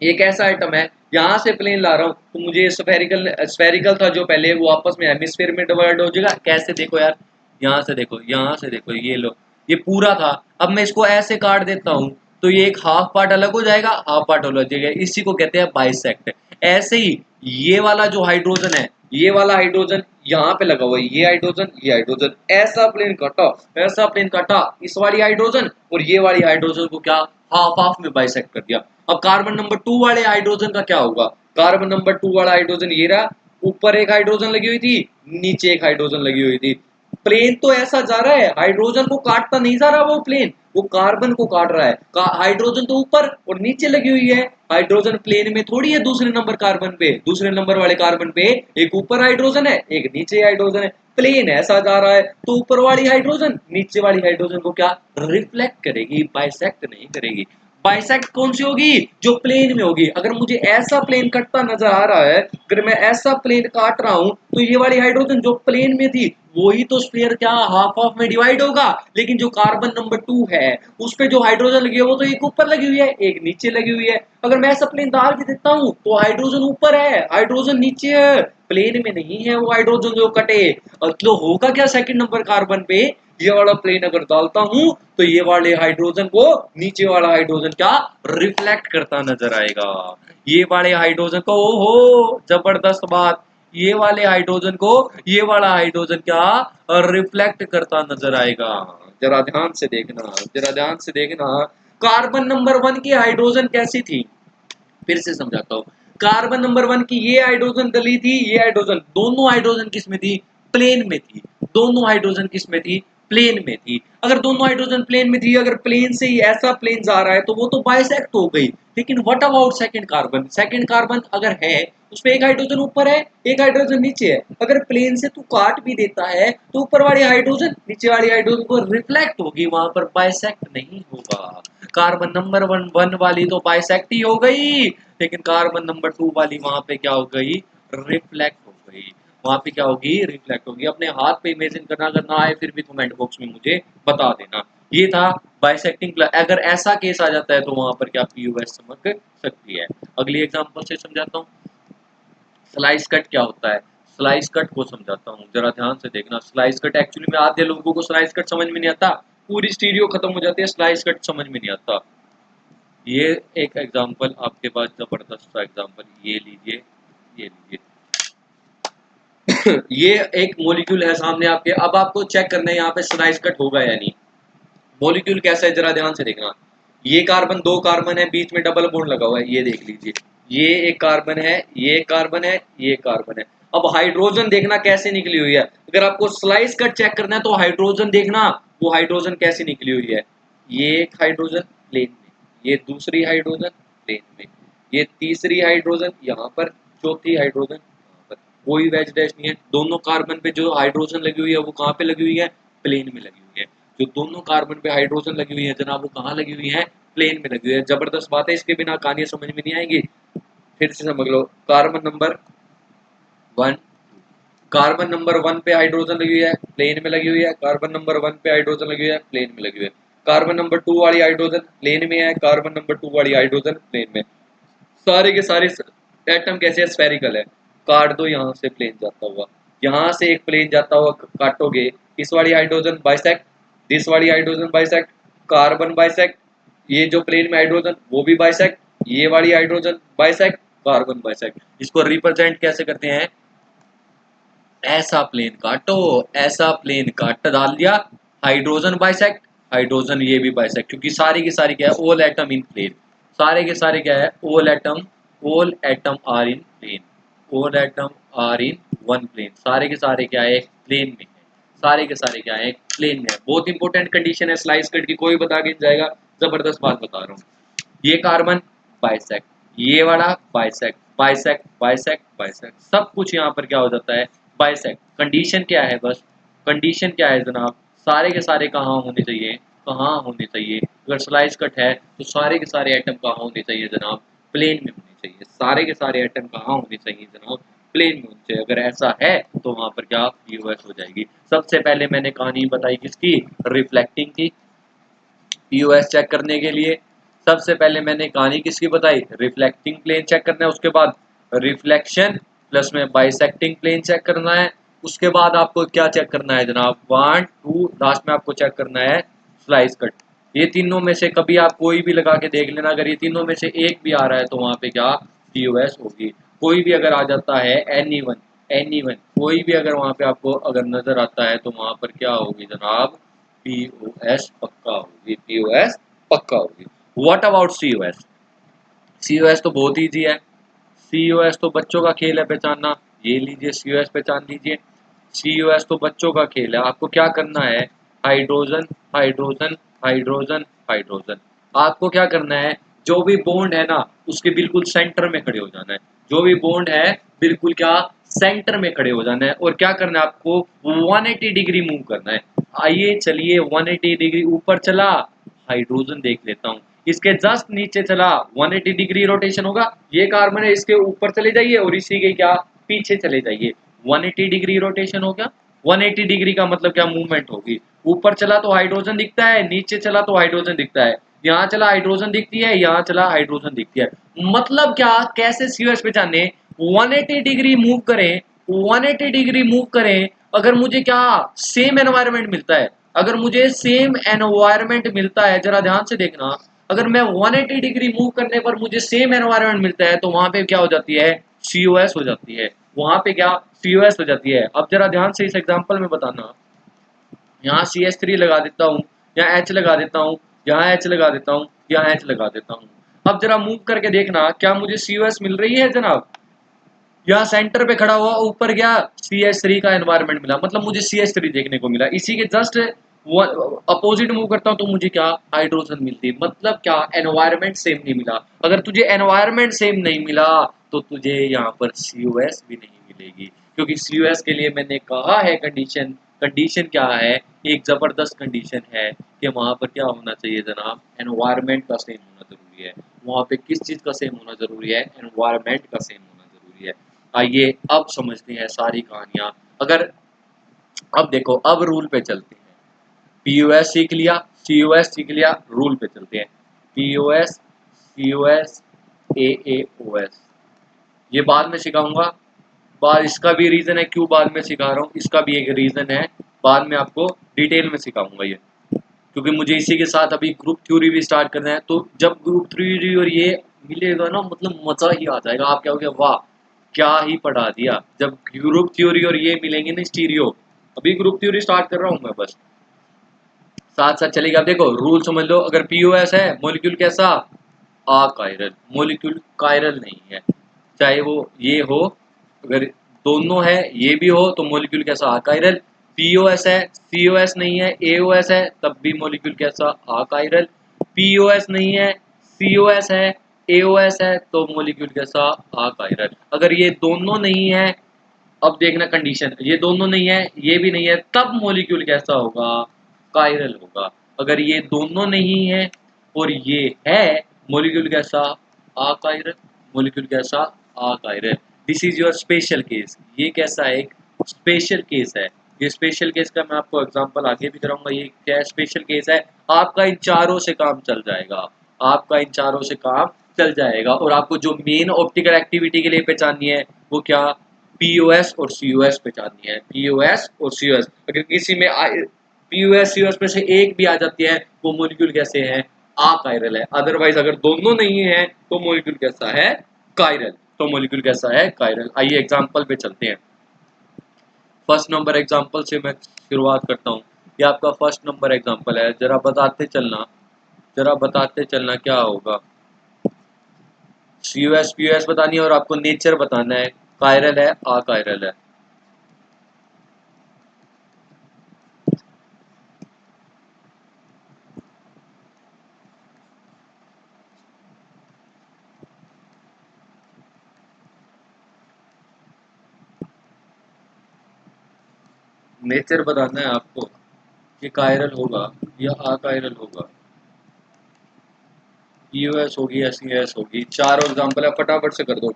[SPEAKER 1] एक ऐसा आइटम है, यहाँ से प्लेन ला रहा हूँ तो मुझे स्फेरिकल, स्फेरिकल था जो पहले, वो आपस में हेमिस्फेयर में डिवाइड हो जाएगा। कैसे देखो यार, यहाँ से देखो, यहाँ से देखो, ये लो, ये पूरा था। अब मैं इसको ऐसे काट देता हूँ तो ये एक हाफ पार्ट अलग हो जाएगा, हाफ पार्ट अलग हो जाएगा, इसी को कहते हैं बाइसेक्ट। ऐसे ही ये वाला जो हाइड्रोजन है, ये वाला हाइड्रोजन यहाँ पे लगा हुआ है, ये हाइड्रोजन, ये हाइड्रोजन, ऐसा प्लेन काटा, ऐसा प्लेन काटा, इस वाली हाइड्रोजन और ये वाली हाइड्रोजन को क्या हाफ हाफ में बाइसेक्ट कर दिया। अब कार्बन नंबर 2 वाले हाइड्रोजन का क्या होगा, कार्बन नंबर 2 वाला हाइड्रोजन ये रहा, ऊपर एक हाइड्रोजन लगी हुई थी, नीचे एक हाइड्रोजन लगी हुई थी। प्लेन तो ऐसा जा रहा है, हाइड्रोजन को काटता नहीं जा रहा वो प्लेन, वो कार्बन को काट रहा है। हाइड्रोजन तो ऊपर और नीचे लगी हुई है, हाइड्रोजन प्लेन में थोड़ी है। दूसरे नंबर कार्बन पे, दूसरे नंबर वाले कार्बन पे एक ऊपर हाइड्रोजन है, एक नीचे हाइड्रोजन है, प्लेन ऐसा जा रहा है, तो ऊपर वाली हाइड्रोजन नीचे वाली हाइड्रोजन को क्या रिफ्लेक्ट करेगी, बाइसेक्ट नहीं करेगी। बाइसेक्ट कौन सी होगी, जो प्लेन में होगी। अगर मुझे ऐसा प्लेन कटता नजर आ रहा है, अगर मैं ऐसा प्लेन काट रहा हूं, तो ये वाली हाइड्रोजन जो प्लेन में थी वही तो स्फीयर क्या हाफ ऑफ में डिवाइड होगा। लेकिन जो कार्बन नंबर 2 है, उस पे जो हाइड्रोजन लगी है वो तो एक ऊपर लगी हुई है, एक नीचे लगी हुई है। अगर मैं ऐसा प्लेन डाल के देता हूं तो हाइड्रोजन ऊपर है, हाइड्रोजन नीचे है, प्लेन में नहीं है वो हाइड्रोजन जो कटे। तो होगा क्या सेकंड नंबर कार्बन पे, ये वाला प्लेन अगर डालता हूं तो ये वाले हाइड्रोजन को नीचे वाला हाइड्रोजन क्या रिफ्लेक्ट करता नजर आएगा। ये वाले हाइड्रोजन को, ओहो जबरदस्त बात, ये वाले हाइड्रोजन को ये वाला हाइड्रोजन क्या रिफ्लेक्ट करता नजर आएगा। जरा ध्यान से देखना, जरा ध्यान से देखना, कार्बन नंबर 1 की हाइड्रोजन कैसी थी, फिर से समझाता हूँ। कार्बन नंबर 1 की ये हाइड्रोजन दली थी, ये हाइड्रोजन, दोनों हाइड्रोजन किस में थी, प्लेन में थी। दोनों हाइड्रोजन किस में थी, प्लेन में थी। अगर दोनों हाइड्रोजन प्लेन में थी, अगर प्लेन से ही ऐसा प्लेन जा रहा है तो वो तो बाइसेक्ट हो गई। लेकिन what about second carbon, second carbon अगर है उसमें एक हाइड्रोजन ऊपर है, एक हाइड्रोजन नीचे है, अगर प्लेन से तू काट भी देता है तो ऊपर वाली हाइड्रोजन नीचे वाली हाइड्रोजन को रिफ्लेक्ट होगी, वहां पर बाइसेक्ट नहीं होगा। कार्बन नंबर 1 वाली तो बाइसेक्ट ही हो गई, लेकिन कार्बन नंबर 2 वाली वहां पे क्या हो गई, रिफ्लेक्ट हो गई। वहां पे क्या होगी, रिफ्लेक्ट होगी। अपने हाथ पे इमेजिन करना, अगर ना आए फिर भी कमेंट बॉक्स में मुझे बता देना। ये था बाइसेक्टिंग। अगर ऐसा केस आ जाता है तो वहां पर क्या पीयूएस चमक सकती है। अगली एग्जांपल से समझाता हूँ। स्लाइस कट क्या होता है, स्लाइस कट को समझाता हूँ, जरा ध्यान से देखना। स्लाइस कट एक्चुअली में आधे लोगों को स्लाइस कट समझ में नहीं आता, पूरी स्टीरियो खत्म हो जाती है, स्लाइस कट समझ में नहीं आता। ये एक एग्जांपल आपके पास, जबरदस्त सा एग्जांपल, ये लीजिए, ये लीजिए। ये एक मॉलिक्यूल है सामने आपके, अब आपको चेक करना है यहाँ पे स्लाइस कट होगा या नहीं। मॉलिक्यूल कैसा है जरा ध्यान से देखना। ये कार्बन, दो कार्बन है, बीच में डबल बॉन्ड लगा हुआ है, ये देख लीजिए। ये एक कार्बन है, ये एक कार्बन है, ये एक कार्बन है। अब हाइड्रोजन देखना कैसे निकली हुई है। अगर आपको स्लाइस कट चेक करना है तो हाइड्रोजन देखना, वो हाइड्रोजन कैसे निकली हुई है। ये एक हाइड्रोजन प्लेन में, ये दूसरी हाइड्रोजन प्लेन में, ये तीसरी हाइड्रोजन यहाँ पर, चौथी हाइड्रोजन यहाँ पर। कोई वेज डैश नहीं है। दोनों कार्बन पे जो हाइड्रोजन लगी हुई है वो कहाँ पे लगी हुई है? प्लेन में लगी हुई है। जो दोनों कार्बन पे हाइड्रोजन लगी हुई है जनाब वो कहाँ लगी हुई है? प्लेन में लगी हुई है। जबरदस्त बात है, इसके बिना कहानी समझ में नहीं आएगी। फिर से समझ लो, कार्बन नंबर 1, कार्बन नंबर 1 पे हाइड्रोजन लगी हुई है, प्लेन में लगी हुई है। कार्बन नंबर 1 पे हाइड्रोजन लगी हुई है, प्लेन में लगी हुई है। कार्बन नंबर 2 वाली हाइड्रोजन प्लेन में है, कार्बन नंबर 2 वाली हाइड्रोजन प्लेन में। सारे के सारे एटम कैसे है? स्फेरिकल है। काट दो यहाँ से प्लेन जाता हुआ, यहाँ से एक प्लेन जाता हुआ काटोगे, इस वाली हाइड्रोजन बाइसेक्ट, दिस वाली हाइड्रोजन बाइसेक्ट, कार्बन बाइसेक्ट, ये जो प्लेन में हाइड्रोजन वो भी बाइसेक्ट, ये वाली हाइड्रोजन बाइसेक्ट, कार्बन बाइसेक्ट। इसको रिप्रेजेंट कैसे करते हैं? ऐसा प्लेन काटो, ऐसा प्लेन काट डाल दिया, हाइड्रोजन बाइसेक्ट, हाइड्रोजन ये भी बाइसेक्ट, क्योंकि सारी की सारी क्या है? All atom in plane. सारे के सारे क्या है? All atom are in plane, all atom are in one plane. सारे के सारे क्या है? प्लेन में है। सारे के सारे क्या है? प्लेन में है। बहुत इंपॉर्टेंट कंडीशन है स्लाइस कट की, कोई बता के जाएगा। जबरदस्त बात बता रहा हूँ। ये कार्बन बाइसेक्ट, ये वाला बाइसेक्ट, बाइसेक्ट बाइसेक्ट बाइसेक्ट, सब कुछ यहाँ पर क्या हो जाता है? बाइसेक्ट। कंडीशन क्या है? बस कंडीशन क्या है जनाब? सारे के सारे कहाँ होने चाहिए? कहाँ होने चाहिए? अगर स्लाइस कट है तो सारे के सारे एटम कहाँ होने चाहिए जनाब? प्लेन में होने चाहिए। सारे के सारे एटम कहाँ होने चाहिए जनाब? प्लेन में होने चाहिए। अगर ऐसा है तो वहां पर क्या पीओएस हो जाएगी। सबसे पहले मैंने कहानी बताई किसकी? रिफ्लेक्टिंग की। पीओएस चेक करने के लिए सबसे पहले मैंने कहानी किसकी बताई? रिफ्लेक्टिंग प्लेन चेक करना है, उसके बाद रिफ्लेक्शन प्लस में बाइसेक्टिंग प्लेन चेक करना है, उसके बाद आपको क्या चेक करना है जनाब? 1 2 लास्ट में आपको चेक करना है स्लाइस कट। ये तीनों में से कभी आप कोई भी लगा के देख लेना, अगर ये तीनों में से एक भी आ रहा है तो वहां पे क्या पीओएस होगी। कोई भी अगर आ जाता है एनी वन कोई भी अगर वहां पे आपको अगर नजर आता है तो वहां पर क्या होगी जनाब? पीओएस पक्का होगी, पीओएस पक्का होगी। What about COS? सीओएस तो बहुत ईजी है। सीओएस तो बच्चों का खेल है पहचानना। ये लीजिए सीओएस पहचान लीजिए। सीओएस तो बच्चों का खेल है। आपको क्या करना है? Hydrogen hydrogen hydrogen hydrogen. आपको क्या करना है? जो भी बॉन्ड है ना उसके बिल्कुल सेंटर में खड़े हो जाना है। जो भी बॉन्ड है बिल्कुल क्या सेंटर में खड़े हो जाना है। और क्या करना है आपको? 180 डिग्री मूव करना है। आइए चलिए 180 डिग्री ऊपर चला, हाइड्रोजन देख लेता हूँ। इसके जस्ट नीचे चला, 180 डिग्री रोटेशन होगा। ये कार्बन है, इसके ऊपर चले जाइए और इसी के क्या पीछे चले जाइए। 180 डिग्री रोटेशन हो गया। 180 डिग्री का मतलब क्या मूवमेंट होगी? ऊपर चला तो हाइड्रोजन दिखता है, नीचे चला तो हाइड्रोजन दिखता है, यहाँ चला हाइड्रोजन दिखती है, यहाँ चला हाइड्रोजन दिखती है। मतलब क्या? कैसे सीओएस पहचाने? 180 डिग्री मूव करें, 180 डिग्री मूव करें, अगर मुझे क्या सेम एनवायरनमेंट मिलता है, अगर मुझे सेम एनवायरनमेंट मिलता है, जरा ध्यान से देखना, अगर मैं 180 डिग्री मूव करने पर मुझे सेम एनवायरनमेंट मिलता है तो वहां पे क्या हो जाती है? सीओएस हो जाती है। वहां पे क्या सीओएस हो जाती है। अब जरा ध्यान से इस एग्जांपल में बताना, यहाँ CH3 लगा देता हूँ, यहाँ H लगा देता हूँ, यहाँ H लगा देता हूँ, यहाँ H लगा देता हूँ। अब जरा मूव करके देखना, क्या मुझे COS मिल रही है जनाब? यहाँ सेंटर पे खड़ा हुआ, ऊपर गया CH3 का एनवायरनमेंट मिला, मतलब मुझे CH3 देखने को मिला। इसी के जस्ट अपोजिट मूव करता हूँ तो मुझे क्या हाइड्रोजन मिलती है। मतलब क्या एनवायरनमेंट सेम नहीं मिला। अगर तुझे एनवायरनमेंट सेम नहीं मिला तो तुझे यहाँ पर COS भी नहीं मिलेगी, क्योंकि COS के लिए मैंने कहा है कंडीशन। कंडीशन क्या है? एक जबरदस्त कंडीशन है कि वहां पर क्या होना चाहिए जनाब? एनवायरनमेंट का सेम होना जरूरी है। वहां पे किस चीज का सेम होना जरूरी है? एनवायरनमेंट का सेम होना जरूरी है। आइए अब समझते हैं सारी कहानियां। अगर अब देखो, अब रूल पे चलते हैं। पीओएस सीख लिया, सीओएस सीख लिया, रूल पे चलते हैं। पीओएस सीओएस एएओएस ये बाद में सिखाऊंगा। बाद इसका भी रीजन है क्यों बाद में सिखा रहा हूँ, इसका भी एक रीजन है, बाद में आपको डिटेल में सिखाऊंगा ये, क्योंकि मुझे इसी के साथ अभी ग्रुप थ्योरी भी स्टार्ट करना है। तो जब ग्रुप थ्योरी और ये मिलेगा ना, मतलब मजा ही आ जाएगा। आप क्या हो गया, वाह क्या ही पढ़ा दिया। जब ग्रुप थ्योरी और ये मिलेंगे ना स्टीरियो, अभी ग्रुप थ्योरी स्टार्ट कर रहा हूँ मैं, बस साथ साथ चलेगा। आप देखो रूल समझ लो, अगर पीओएस है मॉलिक्यूल कैसा? अकायरल। मॉलिक्यूल कायरल नहीं है, चाहे वो ये हो, अगर दोनों है ये भी हो तो मॉलिक्यूल कैसा? अकायरल। पीओएस है, सीओएस नहीं है, एओएस है, तब भी मॉलिक्यूल कैसा? अकायरल। पीओएस नहीं है, COS है, AOS है, तो मॉलिक्यूल कैसा, अकायरल। अगर ये दोनों नहीं है, अब देखना कंडीशन, ये दोनों नहीं है, ये भी नहीं है, तब मॉलिक्यूल कैसा होगा, कायरल होगा। अगर ये दोनों नहीं है और ये है, मॉलिक्यूल कैसा, अकायरल। मॉलिक्यूल कैसा, achiral. This is your special case. ये कैसा है, एक स्पेशल केस है। ये स्पेशल केस का मैं आपको एग्जांपल आगे भी कराऊंगा। ये क्या स्पेशल केस है, आपका इन चारों से काम चल जाएगा, आपका इन चारों से काम चल जाएगा। और आपको जो मेन ऑप्टिकल एक्टिविटी के लिए पहचाननी है, वो क्या, पीओएस और सीओएस पहचाननी है। पीओएस और सीओएस, अगर किसी में पीओएस सीओएस में से एक भी आ जाती है, वो मॉलिक्यूल कैसे है, अकायरल है। अदरवाइज अगर दोनों नहीं है, तो मॉलिक्यूल कैसा है, कायरल। तो मॉलिक्यूल कैसा है, कायरल। आइए एग्जांपल पे चलते हैं। फर्स्ट नंबर एग्जांपल से मैं शुरुआत करता हूँ। ये आपका फर्स्ट नंबर एग्जांपल है, जरा बताते चलना, जरा बताते चलना क्या होगा। सीओएस पीओएस बतानी है और आपको नेचर बताना है, कायरल है, अकायरल है। नेचर बताना है आपको कि कायरल होगा या अकायरल होगा। यूएस होगी या सीएस होगी। चारों एग्जांपल है, फटाफट से कर दो,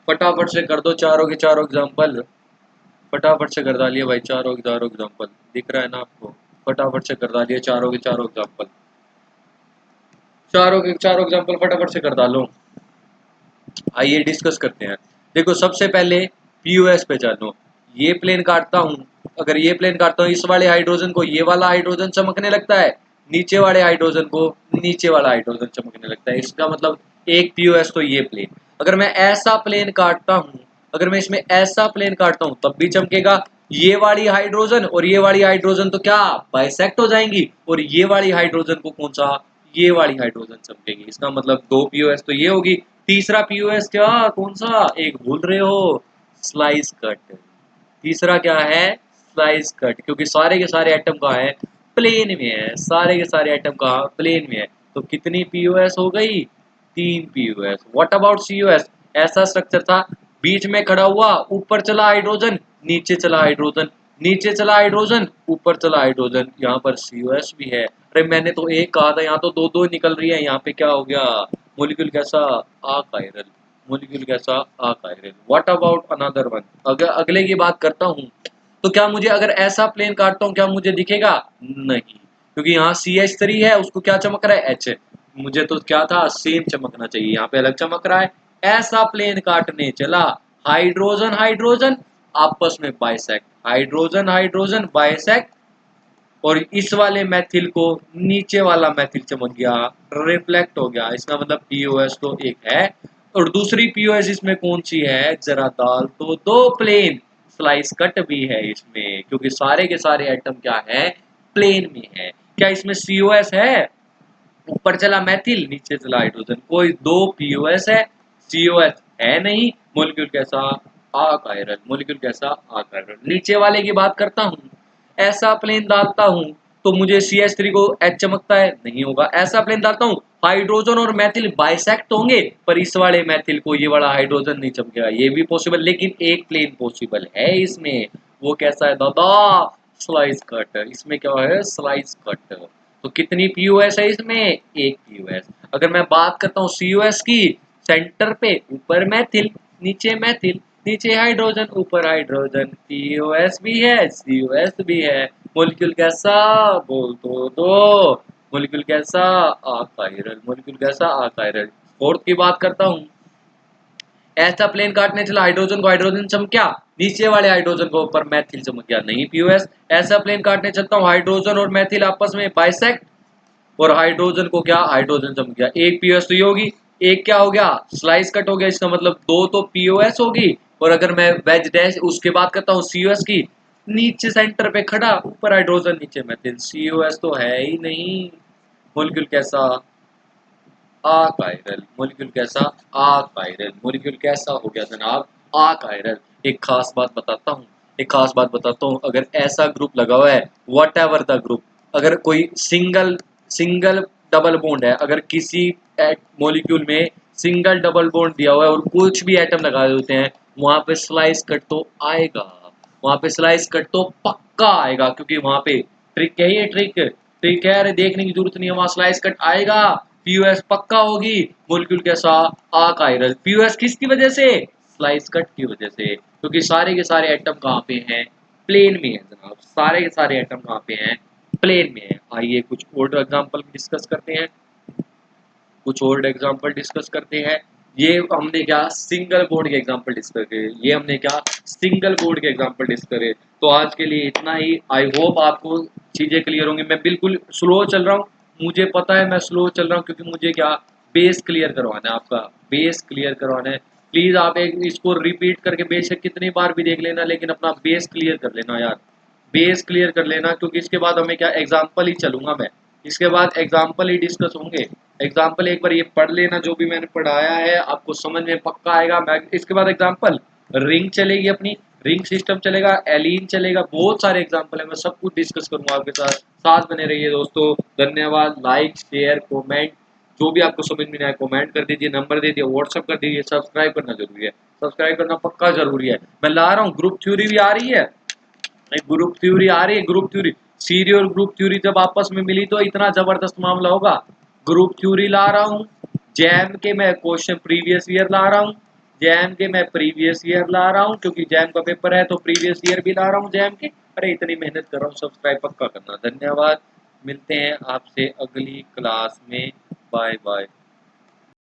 [SPEAKER 1] फटाफट से कर दो चारों के चारों एग्जांपल। फटाफट से कर डालिए भाई, चारों के चारों एग्जांपल दिख रहा है ना आपको, फटाफट से कर डालिए चारों के चारों एग्जांपल। चारों के चारों एग्जांपल फटाफट से कर डालो। आइए डिस्कस करते हैं। देखो सबसे पहले पीओएस पहचानो। ये प्लेन काटता हूँ, अगर ये प्लेन काटता हूँ, इस वाले हाइड्रोजन को ये वाला हाइड्रोजन चमकने लगता है, नीचे वाले हाइड्रोजन को नीचे वाला हाइड्रोजन चमकने लगता है। इसका मतलब एक पीओएस तो ये प्लेन। अगर मैं ऐसा प्लेन काटता हूँ, अगर मैं इसमें ऐसा प्लेन काटता हूँ, तब भी चमकेगा। ये वाली हाइड्रोजन और ये वाली हाइड्रोजन तो क्या बाइसेक्ट हो जाएंगी, और ये वाली हाइड्रोजन को कौन सा, ये वाली हाइड्रोजन चमकेगी। इसका मतलब दो पीओएस तो ये होगी। तीसरा पीओएस क्या, कौन सा, एक भूल रहे हो, स्लाइस कट। तीसरा क्या है, स्लाइस कट, क्योंकि सारे के सारे एटम कहाँ है, प्लेन में है। सारे के सारे एटम कहाँ, प्लेन में है। तो कितनी पीओएस हो गई, तीन पीओएस। व्हाट अबाउट सीओएस, ऐसा स्ट्रक्चर था, बीच में खड़ा हुआ, ऊपर चला हाइड्रोजन, नीचे चला हाइड्रोजन, नीचे चला हाइड्रोजन, ऊपर चला हाइड्रोजन। यहाँ पर सीओएस भी है। अरे मैंने तो एक कहा था, यहाँ तो दो दो निकल रही है। यहाँ पे क्या हो गया, मॉलिक्यूल कैसा, अकायरल। मॉलिक्यूल कैसा, achiral. What about another one, अगर अगले की बात करता हूँ, तो क्या मुझे अगर ऐसा प्लेन काटता हूँ, क्या मुझे दिखेगा, नहीं, क्योंकि यहाँ CH3 है, उसको क्या चमक रहा है, H। मुझे तो क्या था, सेम चमकना चाहिए, यहाँ पे अलग चमक रहा है। ऐसा प्लेन काटने चला, हाइड्रोजन हाइड्रोजन आपस में बाइसेक्ट, हाइड्रोजन हाइड्रोजन बाइसेक्ट, और इस वाले मैथिल को नीचे वाला मैथिल चमक गया, रिफ्लेक्ट हो गया। इसका मतलब पीओएस तो एक है, और दूसरी पीओएस इसमें कौन सी है, जरा डाल तो दो प्लेन, स्लाइस कट भी है इसमें, क्योंकि सारे के सारे एटम क्या है, प्लेन में है। क्या इसमें सीओएस है, ऊपर चला मैथिल, नीचे चला हाइड्रोजन, कोई दो पीओएस है, सीओएस है नहीं। मॉलिक्यूल कैसा, अकायरल। मॉलिक्यूल कैसा, अकायरल। नीचे वाले की बात करता हूँ, ऐसा प्लेन डालता हूँ, तो मुझे CH3 को H चमकता है, नहीं होगा। ऐसा प्लेन डालता हूँ, हाइड्रोजन और मैथिल बाइसेक्ट होंगे, पर इस वाले मैथिल को ये वाला हाइड्रोजन नहीं चमकेगा। ये भी पॉसिबल, लेकिन एक प्लेन पॉसिबल है इसमें। वो कैसा है दादा, स्लाइस कट। इसमें क्या है, स्लाइस कट। तो कितनी पीओएस है इसमें, एक पीओएस। अगर मैं बात करता हूँ सीओएस की, सेंटर पे ऊपर मैथिल, नीचे मैथिल, नीचे हाइड्रोजन, ऊपर हाइड्रोजन, पीओएस भी है, सीओएस भी है। मॉलिक्यूल कैसा, बोल दो मॉलिक्यूल कैसा, अकायरल। मॉलिक्यूल कैसा, अकायरल। फोर्थ की बात करता हूँ, ऐसा प्लेन काटने चला, हाइड्रोजन को हाइड्रोजन चमका, नीचे वाले हाइड्रोजन को ऊपर मैथिल चमक गया, नहीं पीओएस। ऐसा प्लेन काटने चलता हूँ, हाइड्रोजन और मैथिल आपस में बाइसेक्ट, और हाइड्रोजन को क्या, हाइड्रोजन चमक गया, एक पीओएस तो ये होगी। एक क्या हो गया, स्लाइस कट हो गया। इसका मतलब दो तो पीओएस होगी। और अगर मैं वेज डैश उसके बात करता हूँ सीओएस की, नीचे सेंटर पे खड़ा, ऊपर हाइड्रोजन, नीचे मैथिल, सीओएस तो है ही नहीं। मॉलिक्यूल कैसा, अकायरल। मॉलिक्यूल कैसा, अकायरल। मॉलिक्यूल कैसा हो गया जनाब, अकायरल। एक खास बात बताता हूँ, एक खास बात बताता हूँ, अगर ऐसा ग्रुप लगा हुआ है, वट एवर द ग्रुप, अगर कोई सिंगल सिंगल डबल बॉन्ड है, अगर किसी मॉलिक्यूल में सिंगल डबल बॉन्ड दिया हुआ है और कुछ भी एटम लगा देते हैं, वहां पे स्लाइस कट तो आएगा, वहां पे स्लाइस कट तो पक्का आएगा, क्योंकि वहां पे ट्रिक है, ये ट्रिक ट्रिक है, अरे देखने की जरूरत नहीं है, वहां स्लाइस कट आएगा, पीयूएस पक्का होगी, मॉलिक्यूल कैसा, आकाइरल। पीयूएस किसकी वजह से, स्लाइस कट की वजह से, क्योंकि सारे के सारे एटम कहाँ पे हैं, प्लेन में है जनाब, सारे के सारे एटम कहाँ पे हैं, प्लेन में है। आइए कुछ और एग्जांपल डिस्कस करते हैं, कुछ और एग्जांपल डिस्कस करते हैं। ये हमने क्या सिंगल बोर्ड के एग्जांपल डिस्कस करे, ये हमने क्या सिंगल बोर्ड के एग्जांपल डिस्कस करे। तो आज के लिए इतना ही, आई होप आपको चीजें क्लियर होंगी। मैं बिल्कुल स्लो चल रहा हूँ, मुझे पता है मैं स्लो चल रहा हूँ, क्योंकि मुझे क्या बेस क्लियर करवाना है, आपका बेस क्लियर करवाना है। प्लीज आप एक इसको रिपीट करके बेशक कितनी बार भी देख लेना, लेकिन अपना बेस क्लियर कर लेना यार, बेस क्लियर कर लेना, क्योंकि इसके बाद हमें क्या एग्जाम्पल ही चलूंगा मैं, इसके बाद एग्जाम्पल ही डिस्कस होंगे। एग्जाम्पल एक बार ये पढ़ लेना, जो भी मैंने पढ़ाया है आपको समझ में पक्का आएगा। मैं इसके बाद एग्जाम्पल रिंग चलेगी, अपनी रिंग सिस्टम चलेगा, एलीन चलेगा, बहुत सारे एग्जाम्पल है, मैं सब कुछ डिस्कस करूंगा आपके साथ। साथ बने रहिए दोस्तों, धन्यवाद। लाइक शेयर कमेंट जो भी आपको समझ में नहीं आया कमेंट कर दीजिए, नंबर दे दिए, व्हाट्सअप कर दीजिए, सब्सक्राइब करना जरूरी है, सब्सक्राइब करना पक्का जरूरी है। मैं ला रहा हूँ ग्रुप थ्योरी भी आ रही है, ग्रुप थ्योरी आ रही है, ग्रुप थ्योरी सीरी और ग्रुप थ्योरी जब आपस में मिली तो इतना जबरदस्त मामला होगा। ग्रुप थ्योरी ला रहा हूँ, जैम के मैं क्वेश्चन प्रीवियस ईयर ला रहा हूँ, जैम के मैं प्रीवियस ईयर ला रहा हूँ, क्योंकि जैम का पेपर है तो प्रीवियस ईयर भी ला रहा हूँ जैम के। अरे इतनी मेहनत कर रहा हूँ, सब्सक्राइब पक्का करना। धन्यवाद, मिलते हैं आपसे अगली क्लास में, बाय बाय।